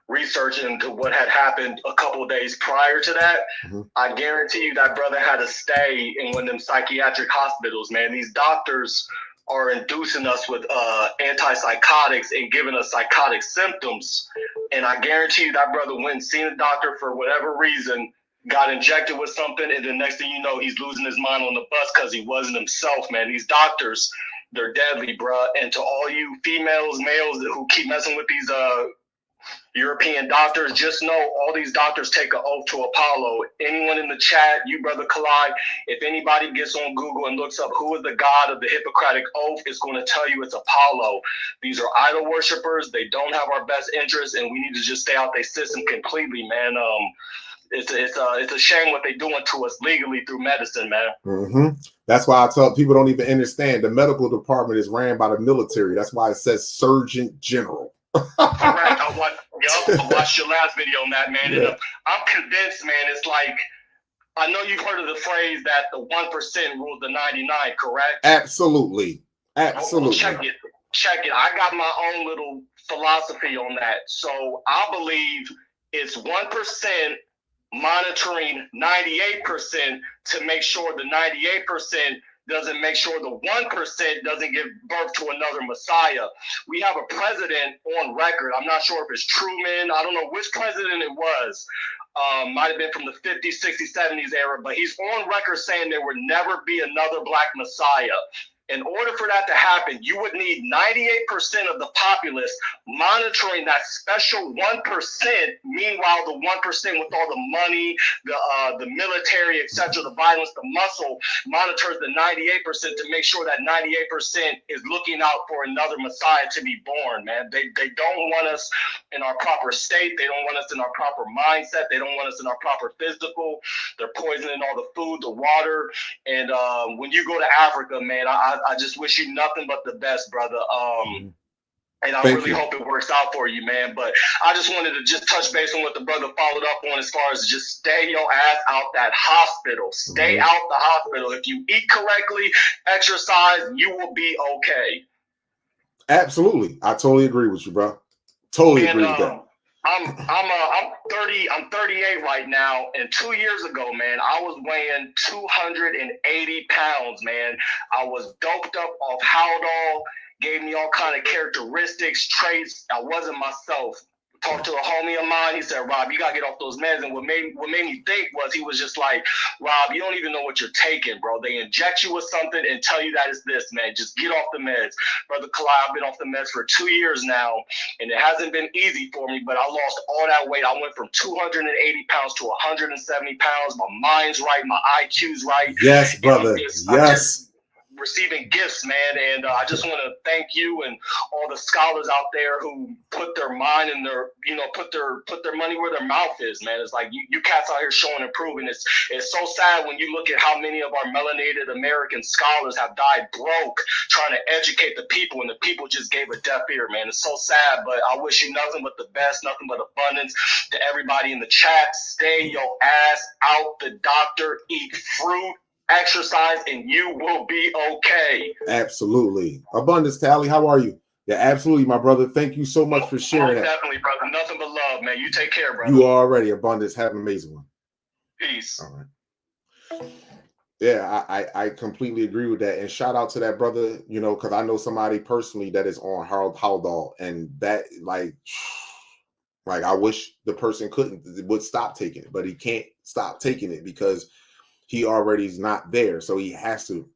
research into what had happened a couple of days prior to that. I guarantee you that brother had to stay in one of them psychiatric hospitals, man. These doctors are inducing us with antipsychotics and giving us psychotic symptoms. And I guarantee you that brother went and seen a doctor for whatever reason, got injected with something, and the next thing you know, he's losing his mind on the bus because he wasn't himself, man. These doctors, they're deadly, bruh. And to all you females, males who keep messing with these European doctors, just know all these doctors take an oath to Apollo. Anyone in the chat, you, Brother Kalai, if anybody gets on Google and looks up who is the god of the Hippocratic Oath, it's going to tell you it's Apollo. These are idol worshipers. They don't have our best interests, and we need to just stay out their system completely, man. It's a shame what they're doing to us legally through medicine, man. That's why I tell people don't even understand. The medical department is ran by the military. That's why it says Surgeon General. Correct. I watched your last video on that, man. Yeah. And I'm convinced, man. It's like, I know you've heard of the phrase that the 1% rules the 99, correct? Absolutely. Absolutely. Check it. I got my own little philosophy on that. So I believe it's 1% monitoring 98% to make sure the 98% doesn't make sure the 1% doesn't give birth to another Messiah. We have a president on record. I'm not sure if it's Truman. I don't know which president it was. Might have been from the 50s, 60s, 70s era, but he's on record saying there would never be another black Messiah. In order for that to happen, you would need 98% of the populace monitoring that special 1%. Meanwhile, the 1% with all the money, the military, etc., the violence, the muscle, monitors the 98% to make sure that 98% is looking out for another Messiah to be born, man. They don't want us in our proper state. They don't want us in our proper mindset. They don't want us in our proper physical. They're poisoning all the food, the water. And when you go to Africa, man, I just wish you nothing but the best, brother. And I really hope it works out for you, man. But I just wanted to just touch base on what the brother followed up on as far as just stay your ass out that hospital. Stay out the hospital. If you eat correctly, exercise, you will be okay. Absolutely. I totally agree with you, bro. Totally agree with that. I'm 38 right now, and 2 years ago, man, I was weighing 280 pounds, man. I was doped up off Haldol, gave me all kind of characteristics, traits. I wasn't myself. Talked to a homie of mine. He said, Rob, you got to get off those meds. And what made me think was he was just like, Rob, you don't even know what you're taking, bro. They inject you with something and tell you that it's this, man. Just get off the meds. Brother Kalai, I've been off the meds for 2 years now, and it hasn't been easy for me, but I lost all that weight. I went from 280 pounds to 170 pounds. My mind's right. My IQ's right. Yes, brother. Yes. Receiving gifts, man, and I just want to thank you and all the scholars out there who put their mind and their, put their money where their mouth is, man. It's like you cats out here showing and proving. It's so sad when you look at how many of our melanated American scholars have died broke trying to educate the people, and the people just gave a deaf ear, man. It's so sad, but I wish you nothing but the best, nothing but abundance to everybody in the chat. Stay your ass out the doctor, eat fruit, exercise, and you will be okay. Absolutely. Abundance Tally, how are you? Yeah, absolutely, my brother. Thank you so much for sharing that. Definitely, brother. Nothing but love, man. You take care, brother. You already, Abundance. Have an amazing one. Peace. All right. Yeah, I completely agree with that. And shout out to that brother, because I know somebody personally that is on Haldol, and that like I wish the person would stop taking it, but he can't stop taking it because he already is not there, so he has to.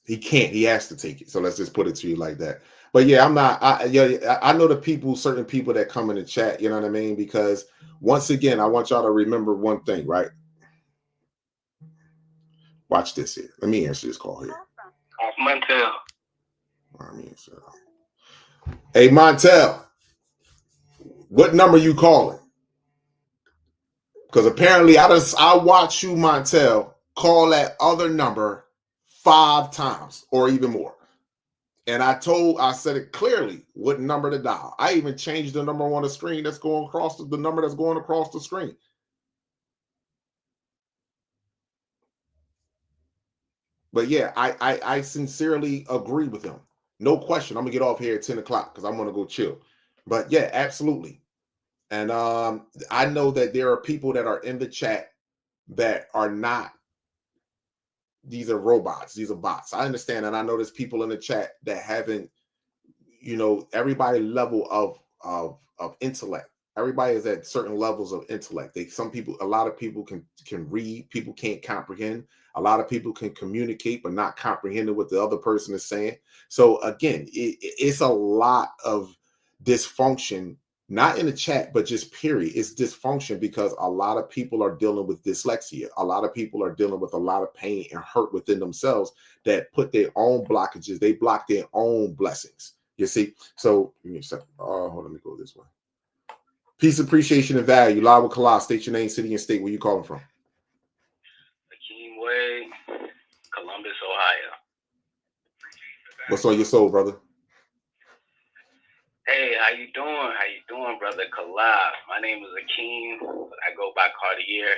He can't. He has to take it. So let's just put it to you like that. But yeah, I'm not. I know the people, certain people that come in the chat. You know what I mean? Because once again, I want y'all to remember one thing, right? Watch this here. Let me answer this call here. Montel. Hey, Montel. What number you calling? Because apparently I watch you, Montel, call that other number 5 times or even more. And I said it clearly what number to dial. I even changed the number on the screen that's going across the number that's going across the screen. But yeah, I sincerely agree with him. No question. I'm gonna get off here at 10 o'clock because I'm gonna go chill. But yeah, absolutely. And I know that there are people that are in the chat that are not. These are robots. These are bots. I understand, and I know there's people in the chat that haven't. Everybody level of intellect. Everybody is at certain levels of intellect. A lot of people can read. People can't comprehend. A lot of people can communicate, but not comprehend what the other person is saying. So again, it's a lot of dysfunction. Not in the chat, but just period. It's dysfunction because a lot of people are dealing with dyslexia. A lot of people are dealing with a lot of pain and hurt within themselves that put their own blockages. They block their own blessings. You see? So, give me a second. Hold on, let me go this way. Peace, appreciation, and value. Live with Kalai. State your name, city, and state. Where you calling from? Hakeem Way, Columbus, Ohio. What's on your soul, brother? Hey, how you doing, brother Kalai? My name is Hakeem. I go by Cartier,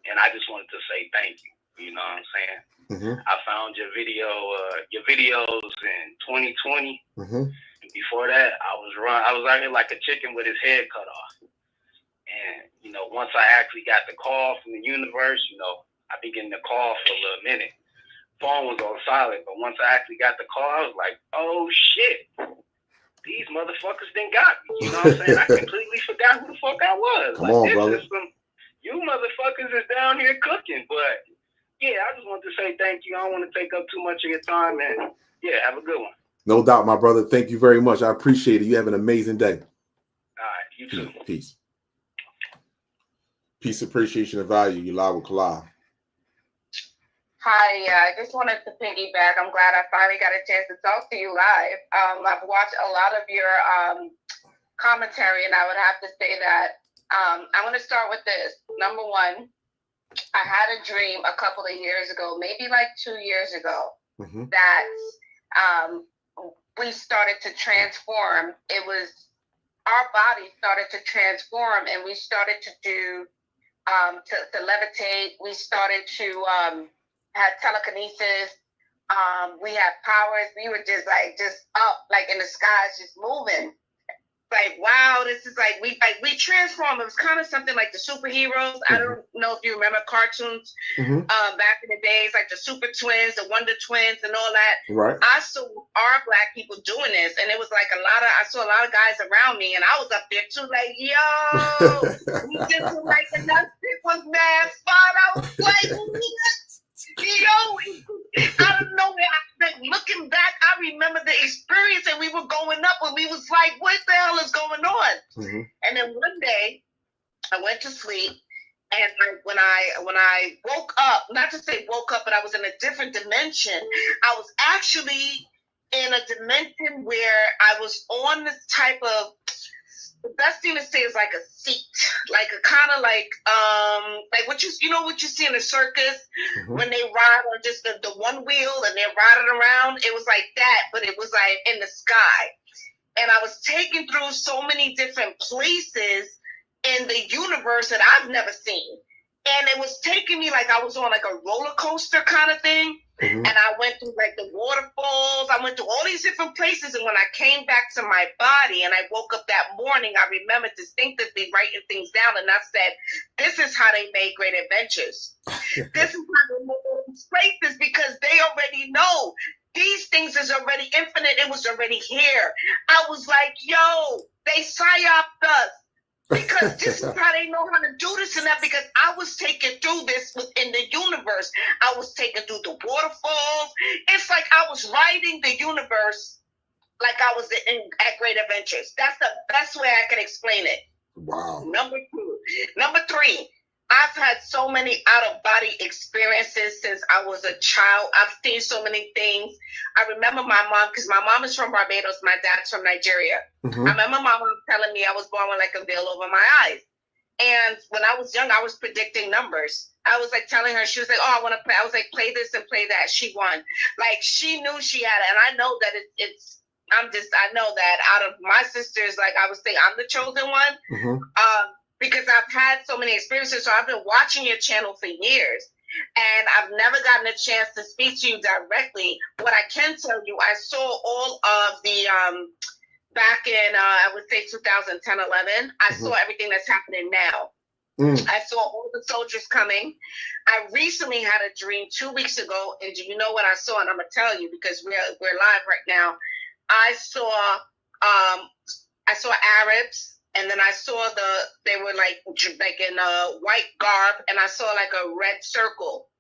and I just wanted to say thank you. You know what I'm saying? Mm-hmm. I found your videos in 2020. Mm-hmm. And before that, I was out here like a chicken with his head cut off. And once I actually got the call from the universe, I've been getting the call for a little minute. Phone was on silent, but once I actually got the call, I was like, oh shit, these motherfuckers done got me. You know what I'm saying? I completely forgot who the fuck I was. Come on, this brother. You motherfuckers is down here cooking. But yeah, I just want to say thank you. I don't want to take up too much of your time, and yeah, have a good one. No doubt, my brother. Thank you very much. I appreciate it. You have an amazing day. All right, you too. Peace. Peace, appreciation, and value. You live with Kalai. Hi, I just wanted to piggyback. I'm glad I finally got a chance to talk to you live. I've watched a lot of your commentary, and I would have to say that I'm going to start with this. Number one, I had a dream a couple of years ago, maybe like 2 years ago, that we started to transform. It was our body started to transform, and we started to do to levitate. We started to had telekinesis. We had powers. We were just up, like in the skies, just moving. Like, wow, this is like we transformed. It was kind of something like the superheroes. I don't know if you remember cartoons back in the days, like the Super Twins, the Wonder Twins, and all that. Right. I saw our Black people doing this, and it was like I saw a lot of guys around me, and I was up there too, like, yo, we just were like enough. It was mad fun. I was like, yo, I don't know. Looking back, I remember the experience, and we were going up, and we was like, what the hell is going on? And then one day, I went to sleep, and when I woke up, not to say woke up, but I was in a different dimension. I was actually in a dimension where I was on this type of, the best thing to say is like a seat, like a kind of like what you see in a circus when they ride on just the one wheel and they're riding around. It was like that, but it was like in the sky. And I was taken through so many different places in the universe that I've never seen. And it was taking me like I was on like a roller coaster kind of thing. And I went through like the waterfalls. I went to all these different places. And when I came back to my body and I woke up that morning, I remember distinctively writing things down. And I said, this is how they made Great Adventures. This is how they made these places, because they already know these things is already infinite. It was already here. I was like, yo, they psyoped us. Because this is how they know how to do this and that, because I was taken through this within the universe. I was taken through the waterfalls. It's like I was riding the universe like I was at Great Adventures. That's the best way I can explain it. Wow. Number three, I've had so many out-of-body experiences since I was a child. I've seen so many things. I remember my mom, because my mom is from Barbados, my dad's from Nigeria. I remember my mom telling me I was born with like a veil over my eyes. And when I was young, I was predicting numbers. I was like telling her, she was like, oh, I want to play. I was like, play this and play that. She won. Like, she knew she had it. And I know that I know that out of my sisters, like I would say I'm the chosen one. Because I've had so many experiences. So I've been watching your channel for years, and I've never gotten a chance to speak to you directly. What I can tell you, I saw all of the, back in, I would say 2010, 11, I saw everything that's happening now. I saw all the soldiers coming. I recently had a dream 2 weeks ago, and do you know what I saw? And I'm going to tell you, because we're live right now. I saw Arabs. And then I saw they were like in a white garb, and I saw like a red circle.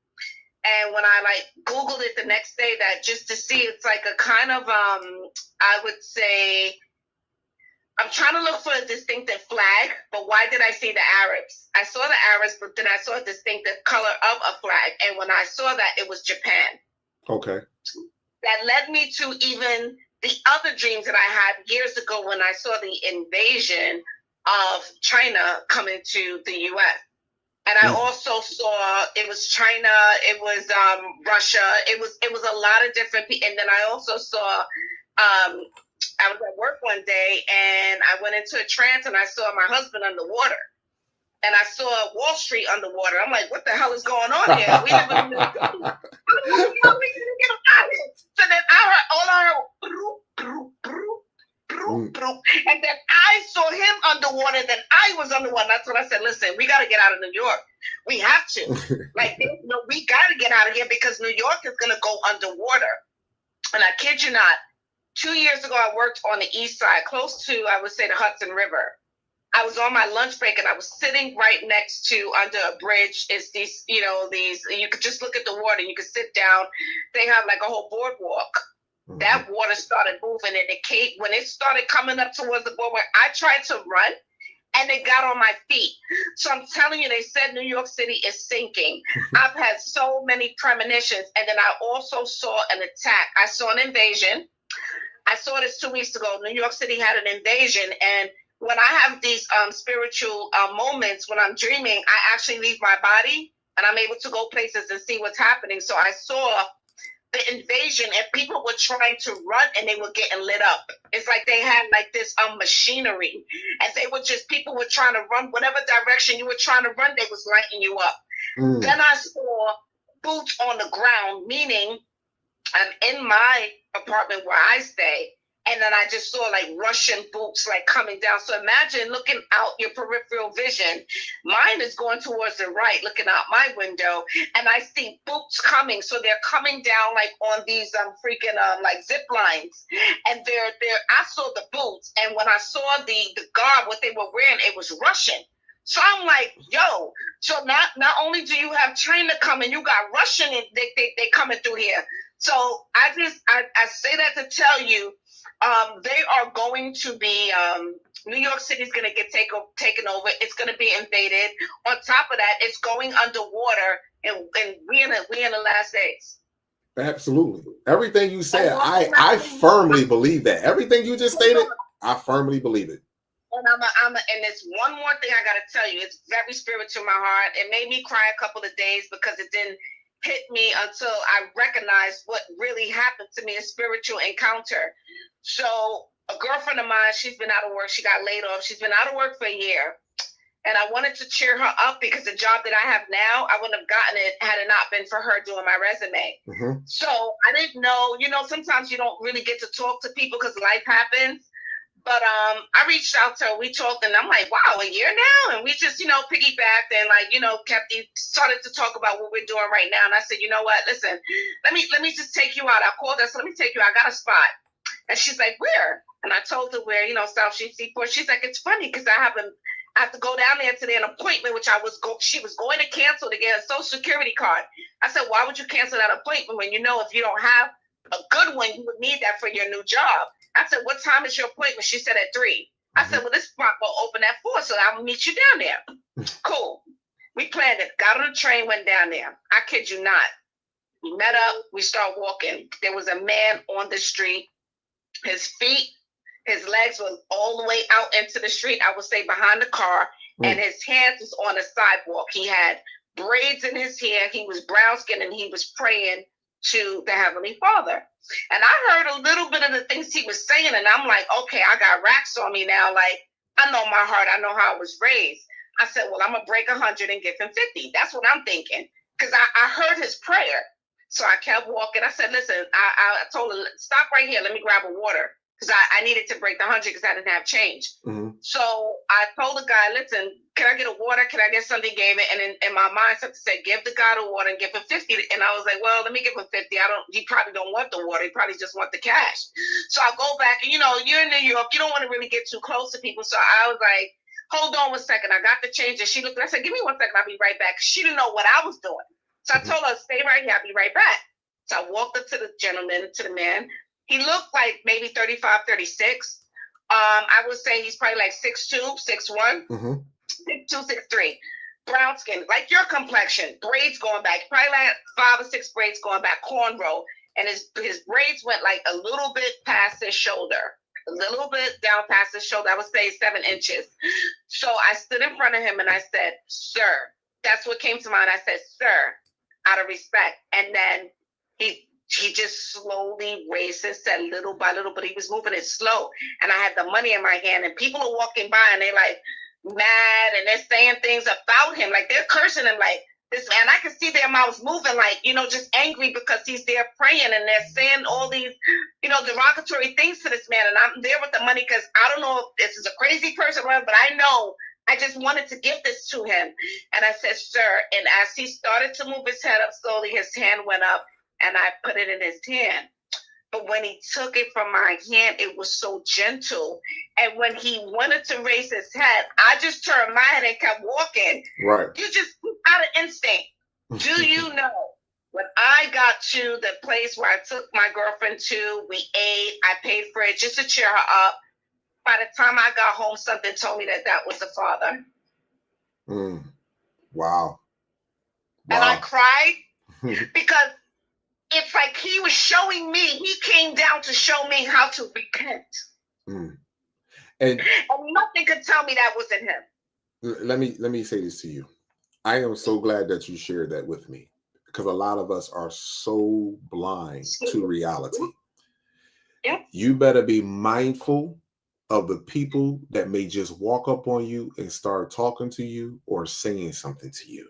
And when I like Googled it the next day, that just to see, it's like a kind of, I would say, I'm trying to look for a distinctive flag, but why did I see the Arabs? I saw the Arabs, but then I saw a distinctive color of a flag. And when I saw that, it was Japan. Okay. That led me to even the other dreams that I had years ago when I saw the invasion of China coming to the U.S. And I also saw it was China, it was Russia, it was a lot of different people. And then I also saw, I was at work one day and I went into a trance and I saw my husband underwater. And I saw Wall Street underwater. I'm like, what the hell is going on here? We never knew. How we gonna get out of here? So then I heard bloop, bloop. And then I saw him underwater, then I was underwater. That's when I said, listen, we got to get out of New York. We have to. We got to get out of here because New York is going to go underwater. And I kid you not, 2 years ago, I worked on the east side, close to, I would say, the Hudson River. I was on my lunch break and I was sitting right next to, under a bridge. It's these, you could just look at the water. You could sit down. They have like a whole boardwalk. Mm-hmm. That water started moving and when it started coming up towards the boardwalk, I tried to run and it got on my feet. So I'm telling you, they said New York City is sinking. I've had so many premonitions. And then I also saw an attack. I saw an invasion. I saw this 2 weeks ago. New York City had an invasion. And when I have these spiritual moments, when I'm dreaming, I actually leave my body and I'm able to go places and see what's happening. So I saw the invasion and people were trying to run and they were getting lit up. It's like they had like this machinery and people were trying to run whatever direction you were trying to run, they was lighting you up. Mm. Then I saw boots on the ground, meaning I'm in my apartment where I stay. And then I just saw like Russian boots like coming down. So imagine looking out your peripheral vision. Mine is going towards the right, looking out my window, and I see boots coming. So they're coming down like on these freaking like zip lines. And I saw the boots, and when I saw the garb, what they were wearing, it was Russian. So I'm like, yo, so not only do you have China coming, you got Russian and they coming through here. So I say that to tell you, they are going to be, New York City is going to get taken over. It's going to be invaded. On top of that, it's going underwater, and we in the last days. Absolutely. Everything you said, I firmly believe that. Everything you just stated, I firmly believe it. And and it's one more thing I got to tell you. It's very spiritual to my heart. It made me cry a couple of days because it didn't hit me until I recognized what really happened to me, a spiritual encounter. So a girlfriend of mine, she's been out of work. She got laid off. She's been out of work for a year. And I wanted to cheer her up because the job that I have now, I wouldn't have gotten it had it not been for her doing my resume. Mm-hmm. So I didn't know, sometimes you don't really get to talk to people because life happens. But I reached out to her, we talked, and I'm like, wow, a year now? And we just, piggybacked and started to talk about what we're doing right now. And I said, you know what, listen, let me just take you out. I called her, so let me take you out. I got a spot. And she's like, where? And I told her where, South Street Seaport. She's like, it's funny because I have to go down there today, an appointment, which she was going to cancel to get a Social Security card. I said, why would you cancel that appointment when if you don't have a good one, you would need that for your new job? I said, what time is your appointment? She said at 3. I said, well, this spot will open at 4, so I'll meet you down there. Cool. We planned it. Got on the train, went down there. I kid you not. We met up. We started walking. There was a man on the street. His legs were all the way out into the street, I would say behind the car, and his hands was on the sidewalk. He had braids in his hair. He was brown skinned, and he was praying to the Heavenly Father. And I heard a little bit of the things he was saying, and I'm like, okay, I got racks on me now. Like, I know my heart. I know how I was raised. I said, well, I'm going to break 100 and give him 50. That's what I'm thinking, because I heard his prayer. So I kept walking. I said, listen, I told her, stop right here. Let me grab a water, because I needed to break the 100 because I didn't have change. Mm-hmm. So I told the guy, listen, can I get a water? Can I get something? He gave it. And in my mind, something said, give the guy the water and give him 50. And I was like, well, let me give him 50. He probably don't want the water. He probably just want the cash. So I go back and, you're in New York. You don't want to really get too close to people. So I was like, hold on 1 second. I got the change. And she looked, I said, give me 1 second. I'll be right back. She didn't know what I was doing. So I told her, stay right here. I'll be right back. So I walked up to the gentleman, to the man. He looked like maybe 35, 36. I would say he's probably like 6'2", 6'1", 6'2", 6'3". Brown skin, like your complexion, braids going back, probably like 5 or 6 braids going back, cornrow. And his braids went like a little bit past his shoulder, a little bit down past his shoulder. I would say 7 inches. So I stood in front of him and I said, sir, that's what came to mind. I said, sir, out of respect. And then he just slowly raised his head little by little, but he was moving it slow. And I had the money in my hand, and people are walking by and they're like mad and they're saying things about him. Like they're cursing him like, this man, I can see their mouths moving, like, just angry because he's there praying and they're saying all these, derogatory things to this man. And I'm there with the money because I don't know if this is a crazy person or whatever, but I know I just wanted to give this to him. And I said, sir, and as he started to move his head up slowly, his hand went up and I put it in his hand. But when he took it from my hand, it was so gentle. And when he wanted to raise his head, I just turned my head and kept walking. Right. You just out of instinct. Do you know, when I got to the place where I took my girlfriend to, we ate, I paid for it just to cheer her up. By the time I got home, something told me that was the father. Wow. And I cried because it's like he was showing me, he came down to show me how to repent. And nothing could tell me that wasn't him. Let me say this to you. I am so glad that you shared that with me, because a lot of us are so blind to reality. Yep. You better be mindful of the people that may just walk up on you and start talking to you or saying something to you.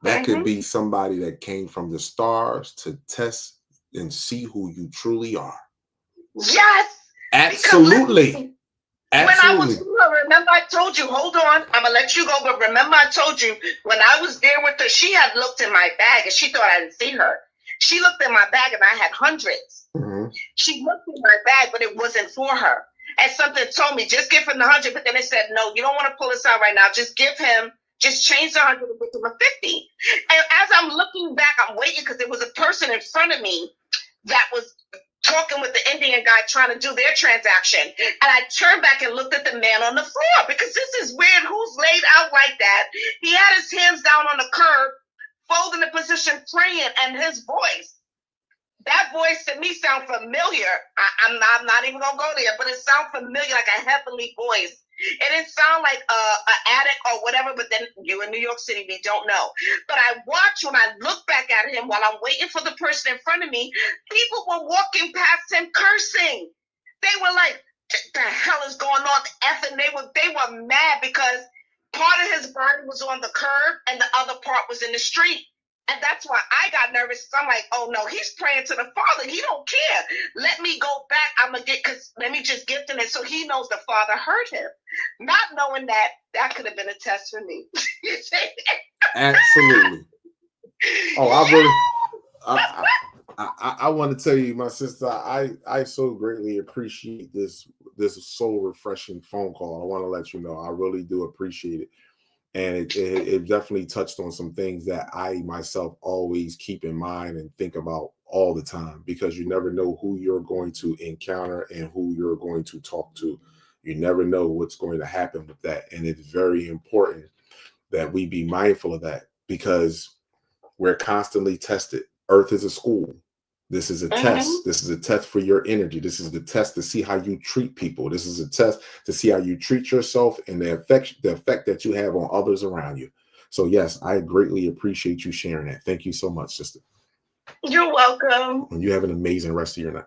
That could be somebody that came from the stars to test and see who you truly are. Yes. Absolutely. When I was, remember I told you, hold on, I'm going to let you go. But remember I told you, when I was there with her, she had looked in my bag and she thought I didn't see her. She looked in my bag and I had hundreds. She looked in my bag, but it wasn't for her. And something told me, just give him the 100. But then it said, no, you don't want to pull this out right now. Just give him, just change the 100 and give him a 50. And as I'm looking back, I'm waiting because there was a person in front of me that was talking with the Indian guy trying to do their transaction. And I turned back and looked at the man on the floor, because this is weird. Who's laid out like that? He had his hands down on the curb, folding the position, praying, and his voice. That voice to me sound familiar. I'm not even gonna go there, but it sounds familiar, like a heavenly voice. It didn't sound like an addict or whatever, but then you in New York City, we don't know. But I watch, when I look back at him while I'm waiting for the person in front of me, people were walking past him cursing. They were like, what the hell is going on? And they were mad because part of his body was on the curb and the other part was in the street. And that's why I got nervous. I'm like, oh no, he's praying to the Father. He don't care. Let me go back. Let me just gift him it so he knows the Father heard him. Not knowing that could have been a test for me. Absolutely. Oh, I want to tell you, my sister, I so greatly appreciate this soul refreshing phone call. I want to let you know, I really do appreciate it. And it definitely touched on some things that I myself always keep in mind and think about all the time, because you never know who you're going to encounter and who you're going to talk to. You never know what's going to happen with that. And it's very important that we be mindful of that, because we're constantly tested. Earth is a school. This is a test. This is a test for your energy. This is the test to see how you treat people. This is a test to see how you treat yourself and the effect that you have on others around you. So yes, I greatly appreciate you sharing that. Thank you so much, sister. You're welcome. And you have an amazing rest of your night.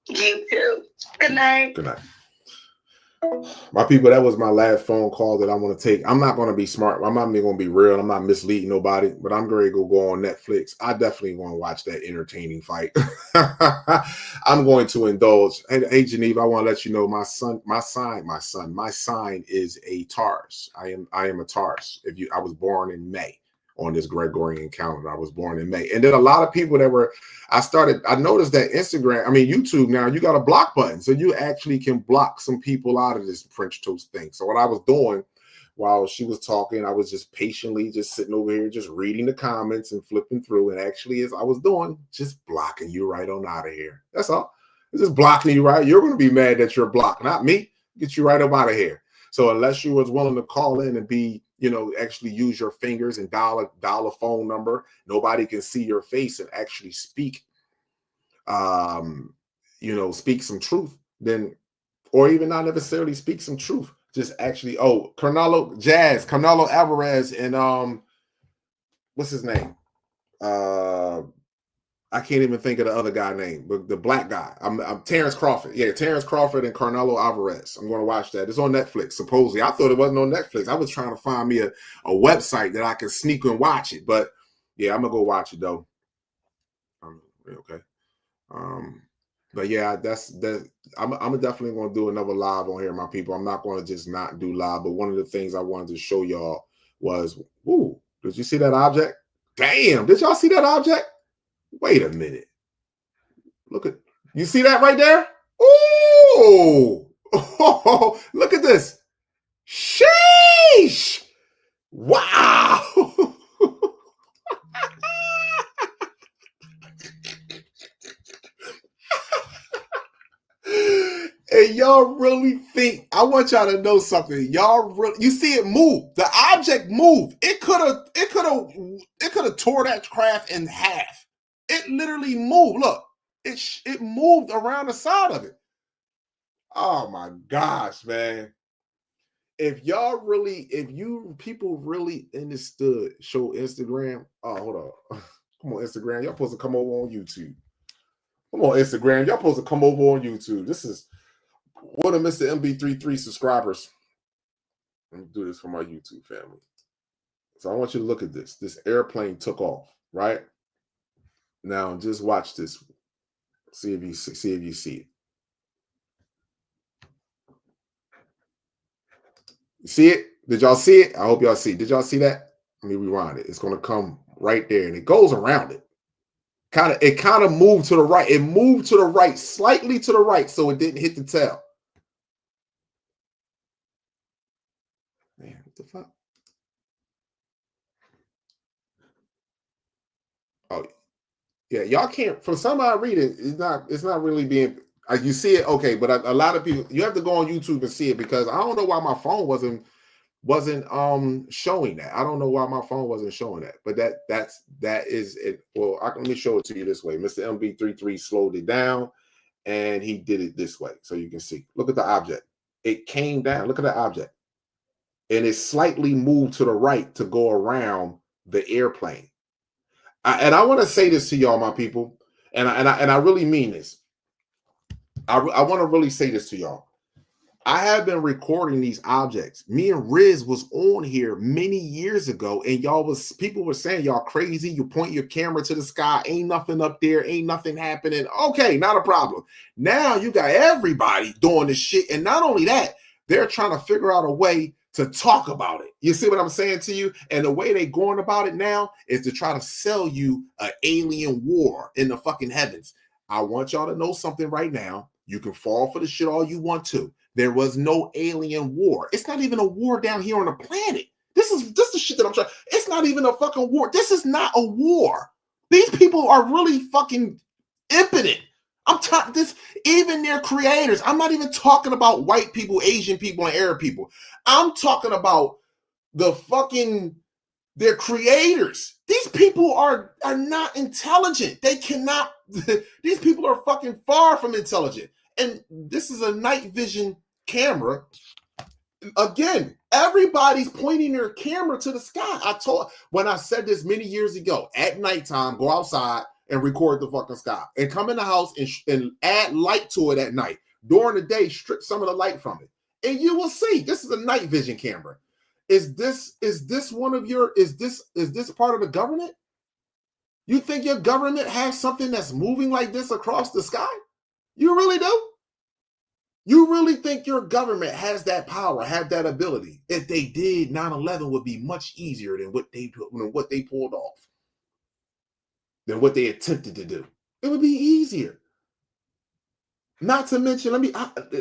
You too. Good night. Good night. My people, that was my last phone call that I want to take. I'm not going to be smart. I'm not even going to be real. I'm not misleading nobody, but I'm going to go on Netflix. I definitely want to watch that entertaining fight. I'm going to indulge. Hey, Geneva, I want to let you know my sign is a Taurus. I am a Taurus. I was born in May on this Gregorian calendar. I was born in May. And then a lot of people I noticed that YouTube now, you got a block button. So you actually can block some people out of this French toast thing. So what I was doing while she was talking, I was just patiently just sitting over here, just reading the comments and flipping through. And actually, as I was doing, just blocking you right on out of here. That's all. It's just blocking you right. You're going to be mad that you're blocked, not me. Get you right up out of here. So unless you was willing to call in and be, actually use your fingers and dial a phone number, nobody can see your face and actually speak, speak some truth, then, or even not necessarily speak some truth, just actually, Canelo Alvarez and what's his name? I can't even think of the other guy name, but the black guy. I'm Terrence Crawford. Yeah, Terrence Crawford and Carnelo Alvarez. I'm going to watch that. It's on Netflix, supposedly. I thought it wasn't on Netflix. I was trying to find me a website that I can sneak and watch it. But yeah, I'm going to go watch it, though. Okay. But yeah, I'm definitely going to do another live on here, my people. I'm not going to just not do live. But one of the things I wanted to show y'all was, ooh, did you see that object? Damn, did y'all see that object? Wait a minute. Look at, you see that right there? Ooh, oh, look at this. Sheesh. Wow. And y'all really think, I want y'all to know something. Y'all really, you see it move. The object moved. It could have tore that craft in half. It literally moved. Look, it moved around the side of it. Oh my gosh, man. If you people really understood show Instagram. Oh, hold on. Come on, Instagram. Y'all supposed to come over on YouTube. Come on, Instagram. Y'all supposed to come over on YouTube. This is one of Mr. MB33 subscribers. Let me do this for my YouTube family. So I want you to look at this. This airplane took off, right? Now just watch this. See if you see it. You see it? Did y'all see it? I hope y'all see it. Did y'all see that? Let me rewind it. It's going to come right there, and it goes around it. It kind of moved to the right. It moved to the right, slightly to the right, so it didn't hit the tail. Man, what the fuck? Oh, yeah. Y'all can't. From some I read it, it's not really being. You see it, okay, but a lot of people, you have to go on YouTube and see it, because I don't know why my phone wasn't showing that. I don't know why my phone wasn't showing that, but that is it. Well, let me show it to you this way. Mr. MB33 slowed it down, and he did it this way, so you can see. Look at the object. It came down. Look at the object, and it slightly moved to the right to go around the airplane. And I want to say this to y'all, my people, and I really mean this. I want to really say this to y'all. I have been recording these objects. Me and Riz was on here many years ago, and people were saying y'all crazy. You point your camera to the sky, ain't nothing up there, ain't nothing happening. Okay, not a problem. Now you got everybody doing this shit, and not only that, they're trying to figure out a way to talk about it. You see what I'm saying to you? And the way they're going about it now is to try to sell you an alien war in the fucking heavens. I want y'all to know something right now. You can fall for the shit all you want to. There was no alien war. It's not even a war down here on the planet. This is the shit that I'm trying. It's not even a fucking war. This is not a war. These people are really fucking impotent. I'm talking this, even their creators. I'm not even talking about white people, Asian people, and Arab people. I'm talking about their creators. These people are not intelligent. They cannot. These people are fucking far from intelligent. And this is a night vision camera. Again, everybody's pointing their camera to the sky. When I said this many years ago, at nighttime, go outside and record the fucking sky, and come in the house and add light to it at night. During the day, strip some of the light from it, and you will see. This is a night vision camera. Is this part of the government? You think your government has something that's moving like this across the sky? You really do? You really think your government has that power, have that ability? If they did, 9/11 would be much easier than what they pulled off, than what they attempted to do. It would be easier. Not to mention,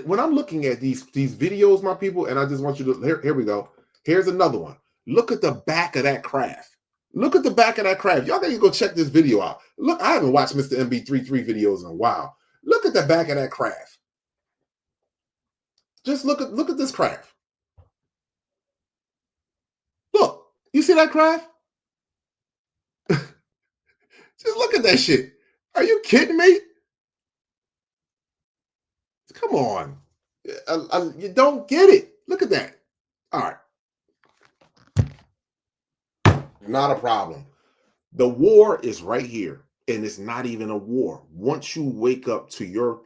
when I'm looking at these videos, my people, and I just want you to, here we go. Here's another one. Look at the back of that craft. Look at the back of that craft. Y'all gotta go check this video out. Look, I haven't watched Mr. MB33 videos in a while. Look at the back of that craft. Just look at this craft. Look, you see that craft? Just look at that shit. Are you kidding me? Come on. You don't get it. Look at that. All right. Not a problem. The war is right here. and it's not even a war. Once you wake up to your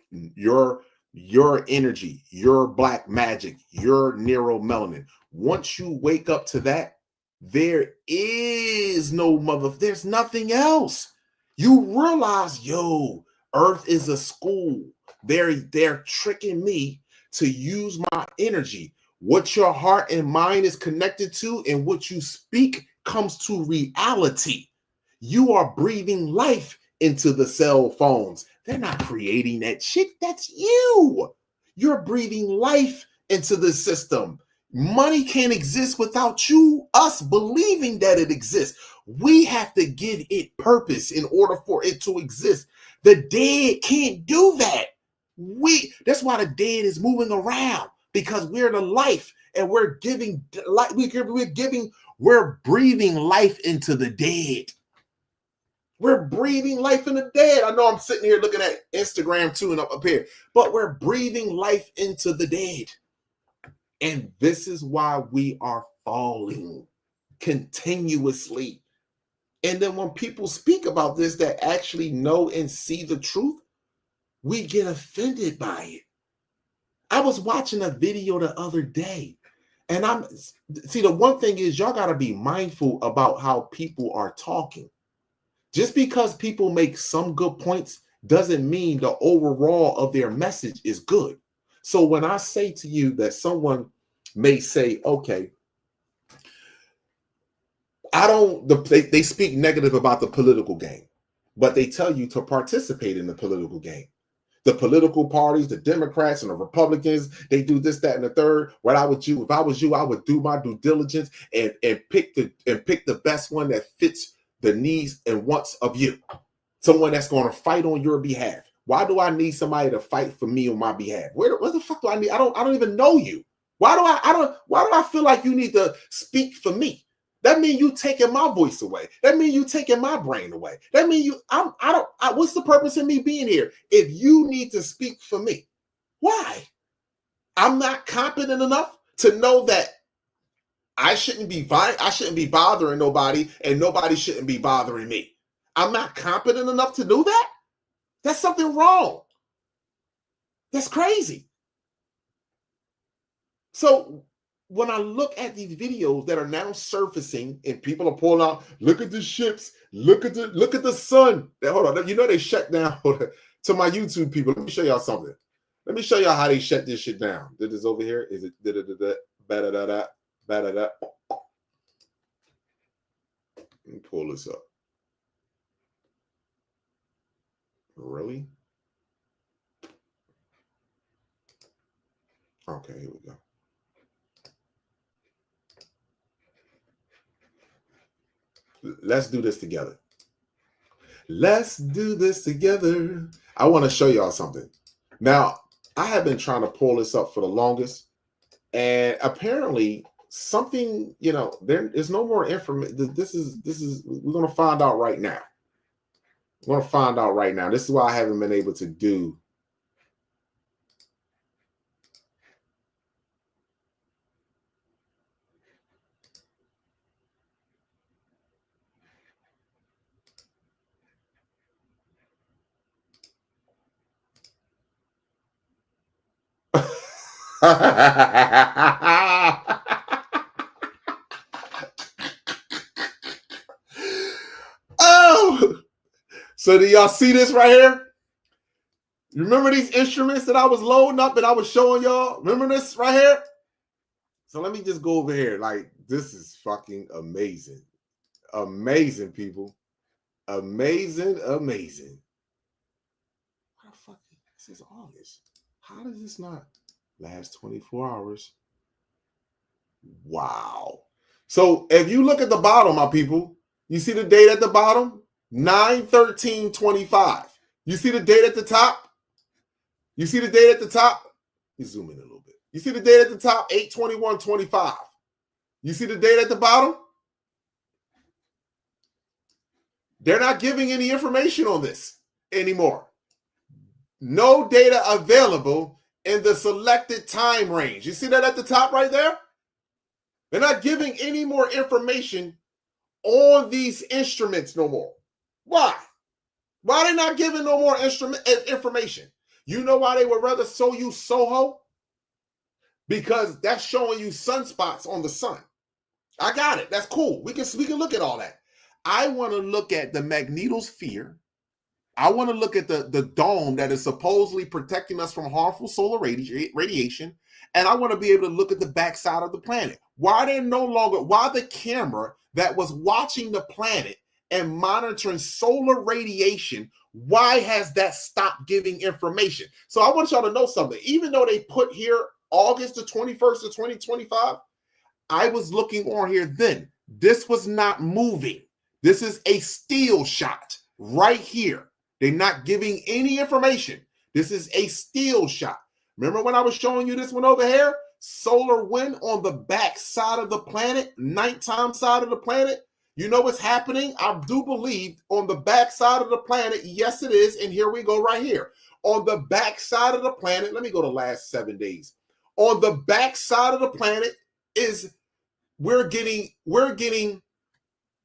energy, your black magic, your neuromelanin, once you wake up to that, there is no there's nothing else. You realize, yo, Earth is a school. They're tricking me to use my energy. What your heart and mind is connected to and what you speak comes to reality. You are breathing life into the cell phones. They're not creating that shit. That's you. You're breathing life into the system. Money can't exist without us believing that it exists. We have to give it purpose in order for it to exist. The dead can't do that. That's why the dead is moving around, because we're the life and we're giving life. We're breathing life into the dead. We're breathing life in the dead. I know I'm sitting here looking at Instagram too and up here, but we're breathing life into the dead. And this is why we are falling continuously. And then when people speak about this that actually know and see the truth, we get offended by it. I was watching a video the other day, and the one thing is, y'all got to be mindful about how people are talking. Just because people make some good points doesn't mean the overall of their message is good. So when I say to you that someone may say, okay, they speak negative about the political game, but they tell you to participate in the political game. The political parties, the Democrats and the Republicans, they do this, that, and the third. If I was you, I would do my due diligence and pick the best one that fits the needs and wants of you. Someone that's going to fight on your behalf. Why do I need somebody to fight for me on my behalf? Where the fuck do I need? I don't even know you. Why do I feel like you need to speak for me? That means you taking my voice away. That means you taking my brain away. That means what's the purpose of me being here if you need to speak for me? Why? I'm not competent enough to know that I shouldn't be bothering nobody and nobody shouldn't be bothering me. I'm not competent enough to do that? That's something wrong. That's crazy. So when I look at these videos that are now surfacing and people are pulling out, look at the ships, look at the sun. Hold on, they shut down to my YouTube people. Let me show y'all something. Let me show y'all how they shut this shit down. Did this over here? Is it da-da-da-da? Let me pull this up. Really? Okay, here we go. Let's do this together. Let's do this together. I want to show y'all something. Now, I have been trying to pull this up for the longest, and apparently something, there is no more information. This is we're going to find out right now. We're going to find out right now. This is why I haven't been able to do. Oh, so do y'all see this right here? You remember these instruments that I was loading up and I was showing y'all? Remember this right here? So let me just go over here. Like, this is fucking amazing. Amazing, people. Amazing. How the fuck? This is August. How does this not last 24 hours? Wow. So if you look at the bottom, my people, you see the date at the bottom? 9/13/25. You see the date at the top? You see the date at the top? You zoom in a little bit. You see the date at the top? 8/21/25. You see the date at the bottom? They're not giving any information on this anymore. No data available in the selected time range. You see that at the top right there? They're not giving any more information on these instruments no more. Why? Why they not giving no more information? You know why they would rather show you Soho? Because that's showing you sunspots on the sun. I got it. That's cool. We can look at all that. I want to look at the magnetosphere. I want to look at the dome that is supposedly protecting us from harmful solar radiation. And I want to be able to look at the backside of the planet. Why the camera that was watching the planet and monitoring solar radiation, why has that stopped giving information? So I want y'all to know something. Even though they put here August the 21st of 2025, I was looking on here then. This was not moving. This is a still shot right here. They're not giving any information. This is a still shot. Remember when I was showing you this one over here? Solar wind on the back side of the planet, nighttime side of the planet. You know what's happening? I do believe on the back side of the planet, yes, it is. And here we go right here. On the back side of the planet, let me go to last 7 days. On the back side of the planet is we're getting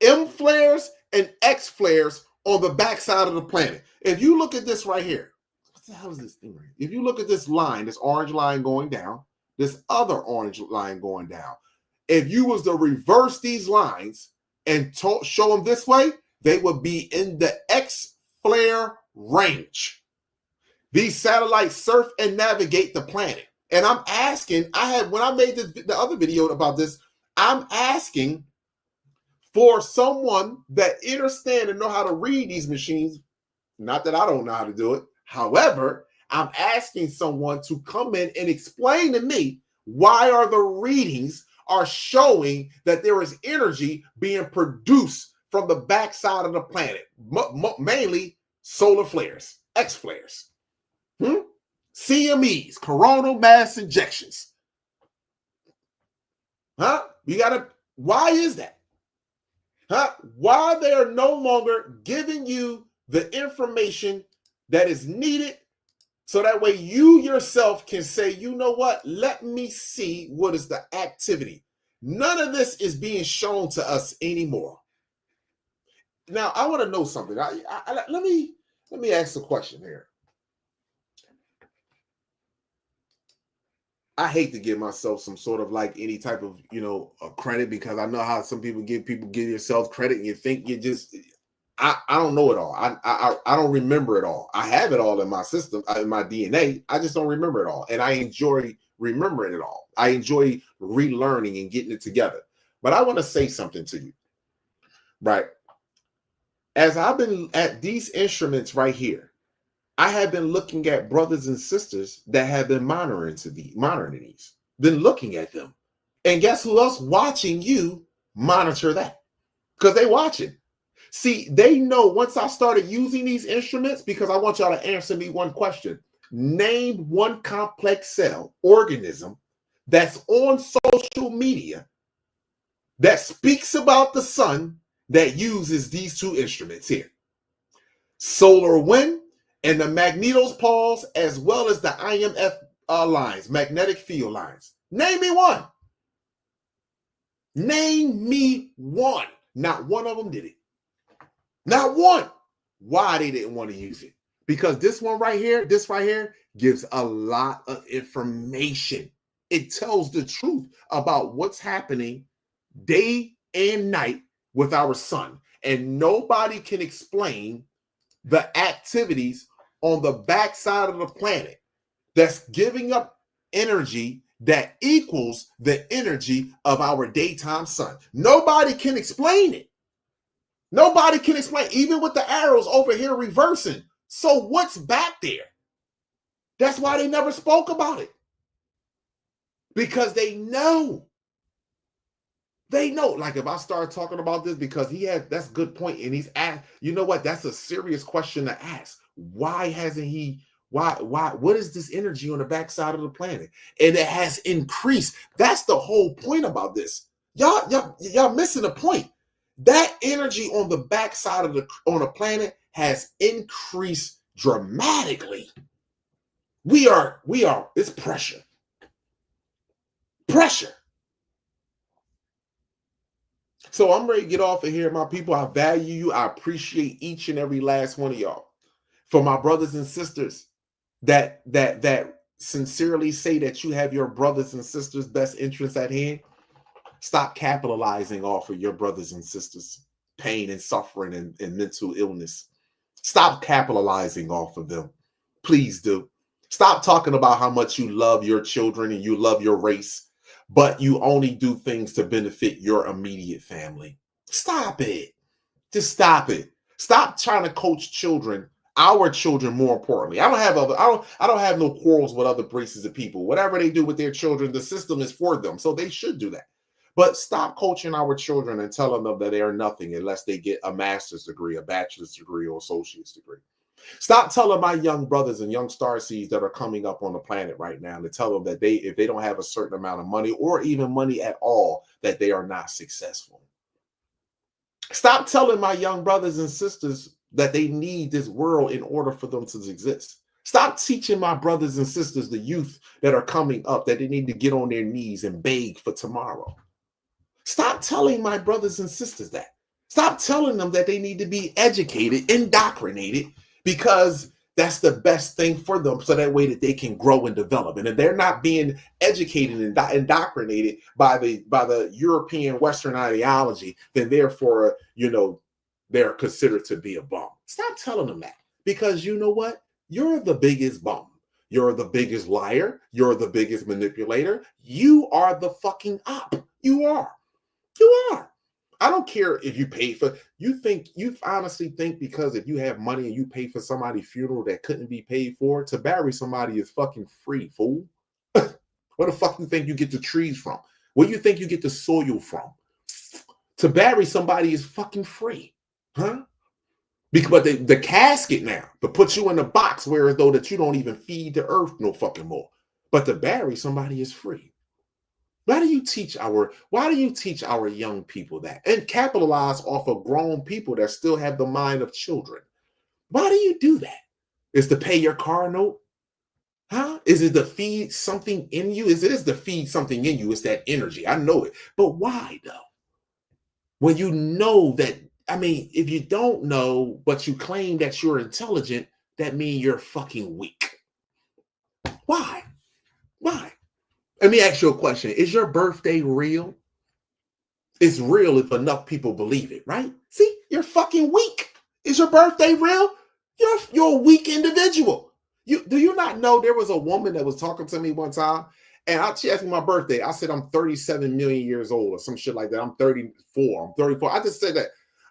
M flares and X flares on the back side of the planet. If you look at this right here, what the hell is this thing right here? If you look at this line, this orange line going down, this other orange line going down, if you was to reverse these lines and show them this way, they would be in the X flare range. These satellites surf and navigate the planet. And I'm asking, when I made the other video about this, I'm asking for someone that understand and know how to read these machines. Not that I don't know how to do it. However, I'm asking someone to come in and explain to me why are the readings are showing that there is energy being produced from the backside of the planet, mainly solar flares, X flares, CMEs, coronal mass ejections. Why is that? Why they are no longer giving you the information that is needed so that way you yourself can say, you know what, let me see what is the activity. None of this is being shown to us anymore. Now, I want to know something. Let me ask a question here. I hate to give myself some sort of like any type of, credit, because I know how some people give yourself credit and you think you just, I don't know it all. I don't remember it all. I have it all in my system, in my DNA. I just don't remember it all. And I enjoy remembering it all. I enjoy relearning and getting it together. But I want to say something to you, right? As I've been at these instruments right here, I have been looking at brothers and sisters that have been monitoring these, been looking at them. And guess who else watching you monitor that? Because they watching. See, they know once I started using these instruments, because I want y'all to answer me one question. Name one complex cell organism that's on social media that speaks about the sun that uses these two instruments here. Solar wind and the magnetospause, as well as the IMF lines, magnetic field lines. Name me one. Name me one. Not one of them did it. Not one. Why they didn't want to use it? Because this right here gives a lot of information. It tells the truth about what's happening day and night with our sun. And nobody can explain the activities on the backside of the planet that's giving up energy that equals the energy of our daytime sun. Nobody can explain it. Nobody can explain, even with the arrows over here reversing. So what's back there? That's why they never spoke about it. Because they know. They know. Like if I start talking about this, because that's a good point. And he's asked, you know what? That's a serious question to ask. Why hasn't he? What is this energy on the backside of the planet? And it has increased. That's the whole point about this. Y'all missing the point. That energy on the backside of on the planet has increased dramatically. It's pressure. Pressure. So I'm ready to get off of here, my people. I value you. I appreciate each and every last one of y'all. For my brothers and sisters that sincerely say that you have your brothers and sisters' best interests at hand, stop capitalizing off of your brothers and sisters' pain and suffering and mental illness. Stop capitalizing off of them. Please do. Stop talking about how much you love your children and you love your race, but you only do things to benefit your immediate family. Stop it. Just stop it. Stop trying to coach children, our children more importantly. I don't have no quarrels with other races of people. Whatever they do with their children, the system is for them. So they should do that. But stop coaching our children and telling them that they are nothing unless they get a master's degree, a bachelor's degree, or associate's degree. Stop telling my young brothers and young starseeds that are coming up on the planet right now to tell them that if they don't have a certain amount of money or even money at all, that they are not successful. Stop telling my young brothers and sisters that they need this world in order for them to exist. Stop teaching my brothers and sisters, the youth that are coming up, that they need to get on their knees and beg for tomorrow. Stop telling my brothers and sisters that. Stop telling them that they need to be educated, indoctrinated, because that's the best thing for them, so that way that they can grow and develop. And if they're not being educated and indoctrinated by the European Western ideology, then therefore, they're considered to be a bum. Stop telling them that, because you know what? You're the biggest bum. You're the biggest liar. You're the biggest manipulator. You are the fucking op. You are. You are. I don't care if you pay for, you honestly think because if you have money and you pay for somebody's funeral that couldn't be paid for, to bury somebody is fucking free, fool. Where the fuck you think you get the trees from? Where you think you get the soil from? To bury somebody is fucking free. Huh? But the casket now, to put you in a box where as though that you don't even feed the earth no fucking more. But to bury somebody is free. Why do you teach our young people that and capitalize off of grown people that still have the mind of children? Why do you do that? Is to pay your car note? Huh? Is it to feed something in you? It is to feed something in you. It's that energy. I know it. But why though? When you know that, if you don't know, but you claim that you're intelligent, that means you're fucking weak. Why? Why? Let me ask you a question. Is your birthday real? It's real if enough people believe it, right? See, you're fucking weak. Is your birthday real? You're a weak individual. Do you not know there was a woman that was talking to me one time, and she asked me my birthday. I said I'm 37 million years old or some shit like that. I'm 34. I'm 34. I just said that.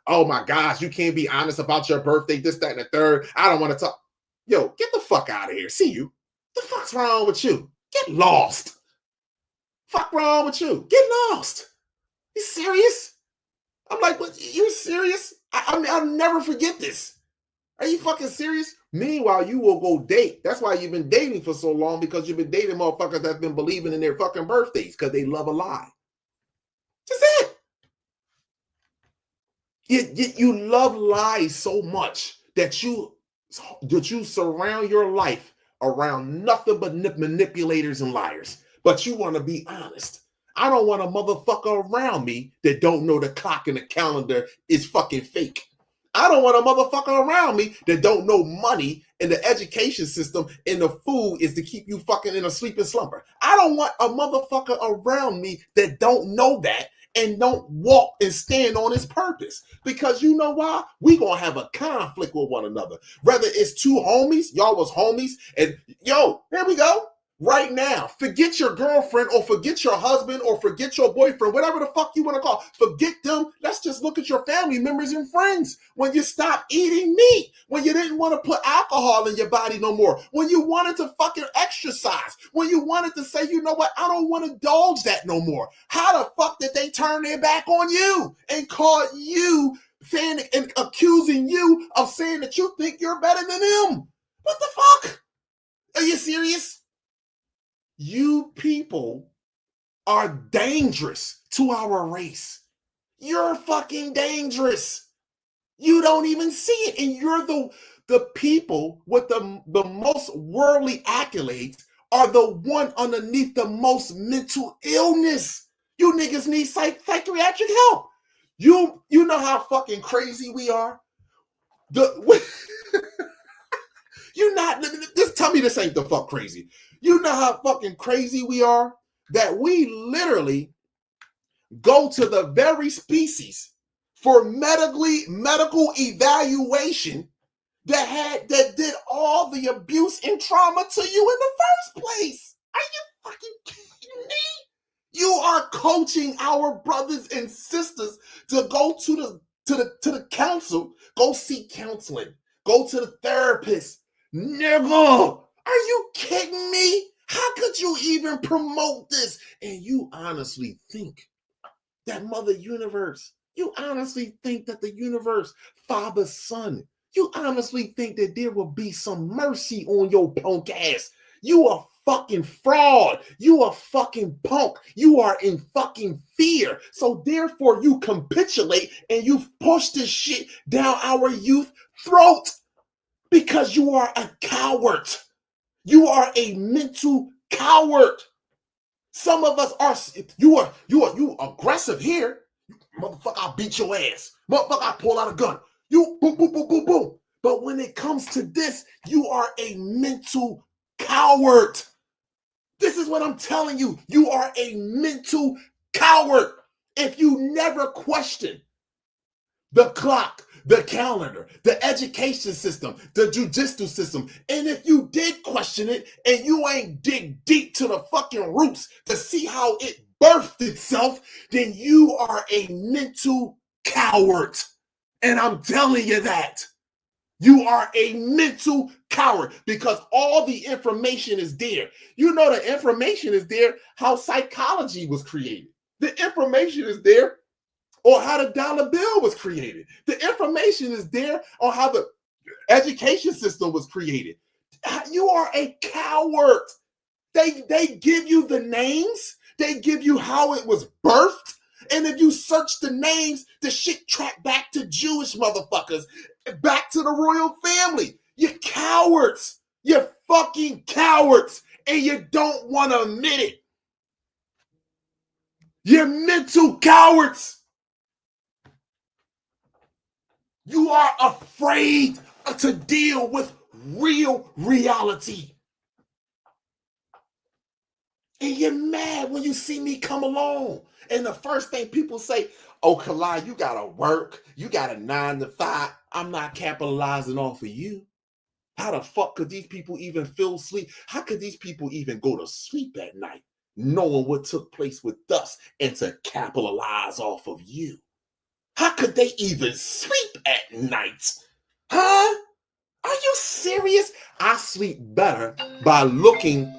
Oh my gosh, you can't be honest about your birthday, this, that, and the third. I don't want to talk. Yo, get the fuck out of here. See you. The fuck's wrong with you? Get lost. Fuck wrong with you? Get lost. You serious? I'm like, what? You serious? I'll never forget this. Are you fucking serious? Meanwhile, you will go date. That's why you've been dating for so long, because you've been dating motherfuckers that's been believing in their fucking birthdays because they love a lie. That's it. You love lies so much that you surround your life around nothing but manipulators and liars. But you want to be honest. I don't want a motherfucker around me that don't know the clock and the calendar is fucking fake. I don't want a motherfucker around me that don't know money and the education system and the food is to keep you fucking in a sleeping slumber. I don't want a motherfucker around me that don't know that and don't walk and stand on his purpose. Because you know why? We gonna have a conflict with one another. Whether it's two homies, y'all was homies, and yo, here we go. Right now, forget your girlfriend or forget your husband or forget your boyfriend, whatever the fuck you want to call. Forget them. Let's just look at your family members and friends. When you stopped eating meat, when you didn't want to put alcohol in your body no more, when you wanted to fucking exercise, when you wanted to say, you know what, I don't want to indulge that no more. How the fuck did they turn their back on you and call you saying and accusing you of saying that you think you're better than them? What the fuck? Are you serious? You people are dangerous to our race. You're fucking dangerous. You don't even see it. And you're the people with the most worldly accolades are the one underneath the most mental illness. You niggas need psychiatric help. You know how fucking crazy we are? Just tell me this ain't the fuck crazy. You know how fucking crazy we are that we literally go to the very species for medical evaluation that did all the abuse and trauma to you in the first place. Are you fucking kidding me? You are coaching our brothers and sisters to go to the council, go seek counseling, go to the therapist. Nigga, are you kidding me? How could you even promote this? And you honestly think that Mother Universe, you honestly think that the universe, Father, Son, you honestly think that there will be some mercy on your punk ass? You are fucking fraud. You are fucking punk. You are in fucking fear. So therefore you capitulate and you push this shit down our youth throat because you are a coward. You are a mental coward. Some of us are, you aggressive here. Motherfucker, I'll beat your ass. Motherfucker, I'll pull out a gun. You boom, boom, boom, boom, boom. But when it comes to this, you are a mental coward. This is what I'm telling you. You are a mental coward. If you never question the clock, the calendar, the education system, the judicial system, and if you did question it and you ain't dig deep to the fucking roots to see how it birthed itself, then you are a mental coward. And I'm telling you that. You are a mental coward because all the information is there. You know the information is there how psychology was created. The information is there on how the dollar bill was created. The information is there on how the education system was created. You are a coward. They give you the names. They give you how it was birthed. And if you search the names, the shit track back to Jewish motherfuckers, back to the royal family. You're cowards. You're fucking cowards. And you don't want to admit it. You're mental cowards. You are afraid to deal with real reality. And you're mad when you see me come along. And the first thing people say, oh, Kalai, you gotta work. You got a 9 to 5. I'm not capitalizing off of you. How the fuck could these people even feel sleep? How could these people even go to sleep at night knowing what took place with us and to capitalize off of you? How could they even sleep at night? Huh? Are you serious? I sleep better by looking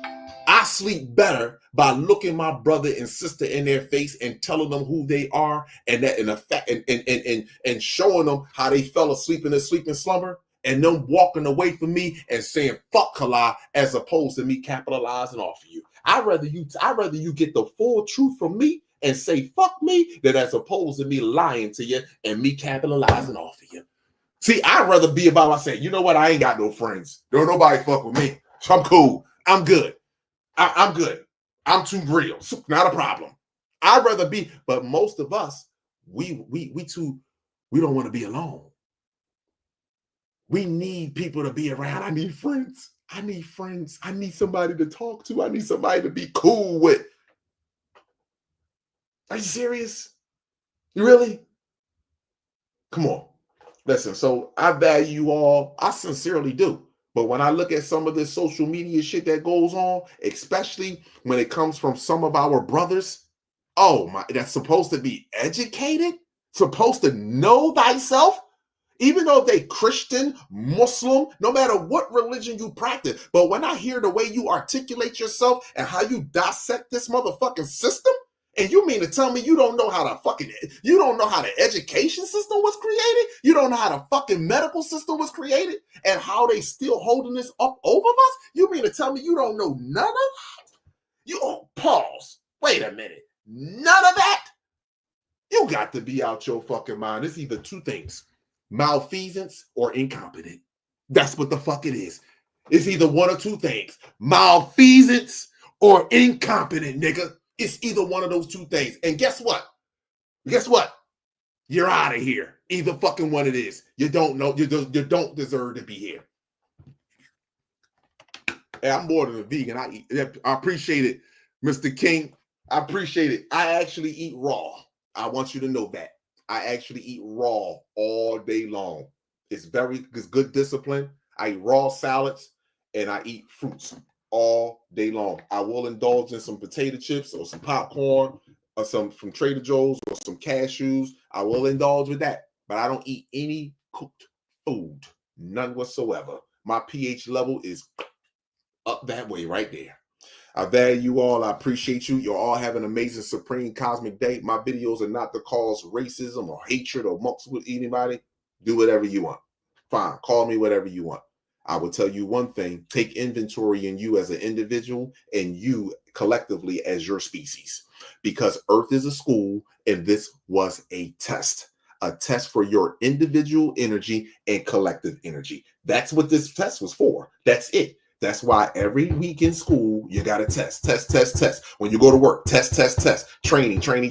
my brother and sister in their face and telling them who they are and that in effect and showing them how they fell asleep in their sleeping slumber and them walking away from me and saying fuck Kalai as opposed to me capitalizing off of you. I'd rather you get the full truth from me and say fuck me than as opposed to me lying to you and me capitalizing off of you. See, I'd rather be about myself. You know what? I ain't got no friends. Don't nobody fuck with me. So I'm cool. I'm good. I'm good. I'm too real. Not a problem. I'd rather be, but most of us, we don't want to be alone. We need people to be around. I need friends. I need somebody to talk to. I need somebody to be cool with. Are you serious? You really? Come on. Listen, so I value you all. I sincerely do. But when I look at some of this social media shit that goes on, especially when it comes from some of our brothers, oh my, that's supposed to be educated, supposed to know thyself, even though they Christian, Muslim, no matter what religion you practice. But when I hear the way you articulate yourself and how you dissect this motherfucking system, and you mean to tell me you don't know how the education system was created? You don't know how the fucking medical system was created and how they still holding this up over us? You mean to tell me you don't know none of that? Pause. Wait a minute. None of that? You got to be out your fucking mind. It's either two things, malfeasance or incompetent. That's what the fuck it is. It's either one or two things, malfeasance or incompetent, nigga. It's either one of those two things. And guess what? You're out of here. Either fucking one it is. You don't know. You don't deserve to be here. Hey, I'm more than a vegan. I appreciate it, Mr. King. I appreciate it. I actually eat raw. I want you to know that. I actually eat raw all day long. It's good discipline. I eat raw salads and I eat fruits all day long. I will indulge in some potato chips or some popcorn or some from Trader Joe's or some cashews. I will indulge with that, but I don't eat any cooked food, none whatsoever. My pH level is up that way right there. I value you all. I appreciate you. You're all having an amazing, supreme, cosmic day. My videos are not to cause racism or hatred or amongst with anybody. Do whatever you want. Fine. Call me whatever you want. I will tell you one thing. Take inventory in you as an individual and you collectively as your species. Because Earth is a school and this was a test for your individual energy and collective energy. That's what this test was for. That's it. That's why every week in school, you got to test. When you go to work, test. Training, test.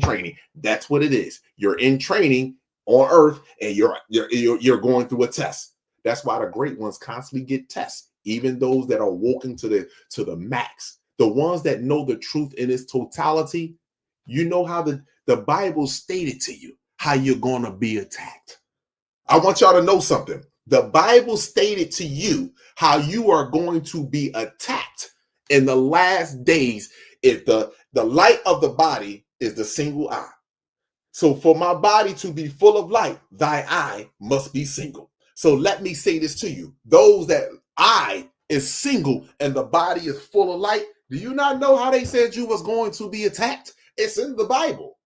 Training. That's what it is. You're in training on Earth and you're going through a test. That's why the great ones constantly get tests. Even those that are woken to the max. The ones that know the truth in its totality, you know how the Bible stated to you how you're going to be attacked. I want y'all to know something. The Bible stated to you how you are going to be attacked in the last days if the light of the body is the single eye. So for my body to be full of light, thy eye must be single. So let me say this to you. Those that eye is single and the body is full of light, do you not know how they said you was going to be attacked? It's in the Bible.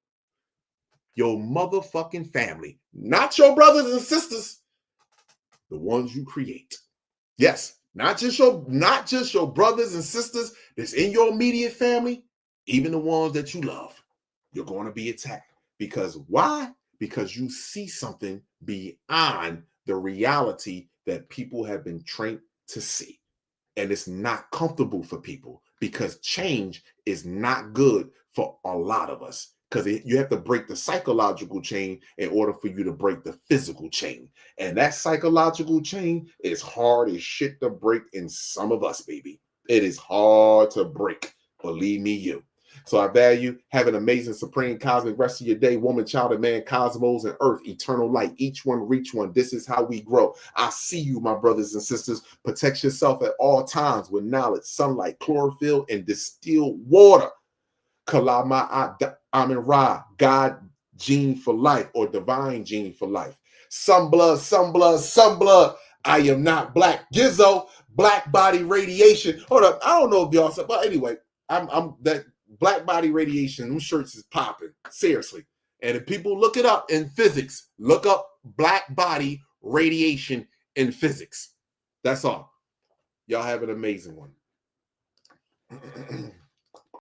Your motherfucking family, not your brothers and sisters. The ones you create. Yes, not just your brothers and sisters that's in your immediate family, even the ones that you love. You're going to be attacked. Because why? Because you see something beyond the reality that people have been trained to see. And it's not comfortable for people because change is not good for a lot of us. Because you have to break the psychological chain in order for you to break the physical chain. And that psychological chain is hard as shit to break in some of us, baby. It is hard to break. Believe me, you. So I value. Have an amazing, supreme, cosmic rest of your day. Woman, child, and man, cosmos, and earth, eternal light. Each one reach one. This is how we grow. I see you, my brothers and sisters. Protect yourself at all times with knowledge, sunlight, chlorophyll, and distilled water. Kalama Amin Ra, God gene for life or divine gene for life. Some blood. I am not black. Gizzo, black body radiation. Hold up. I don't know if y'all said, but anyway, I'm that black body radiation. Them shirts is popping. Seriously. And if people look it up in physics, look up black body radiation in physics. That's all. Y'all have an amazing one.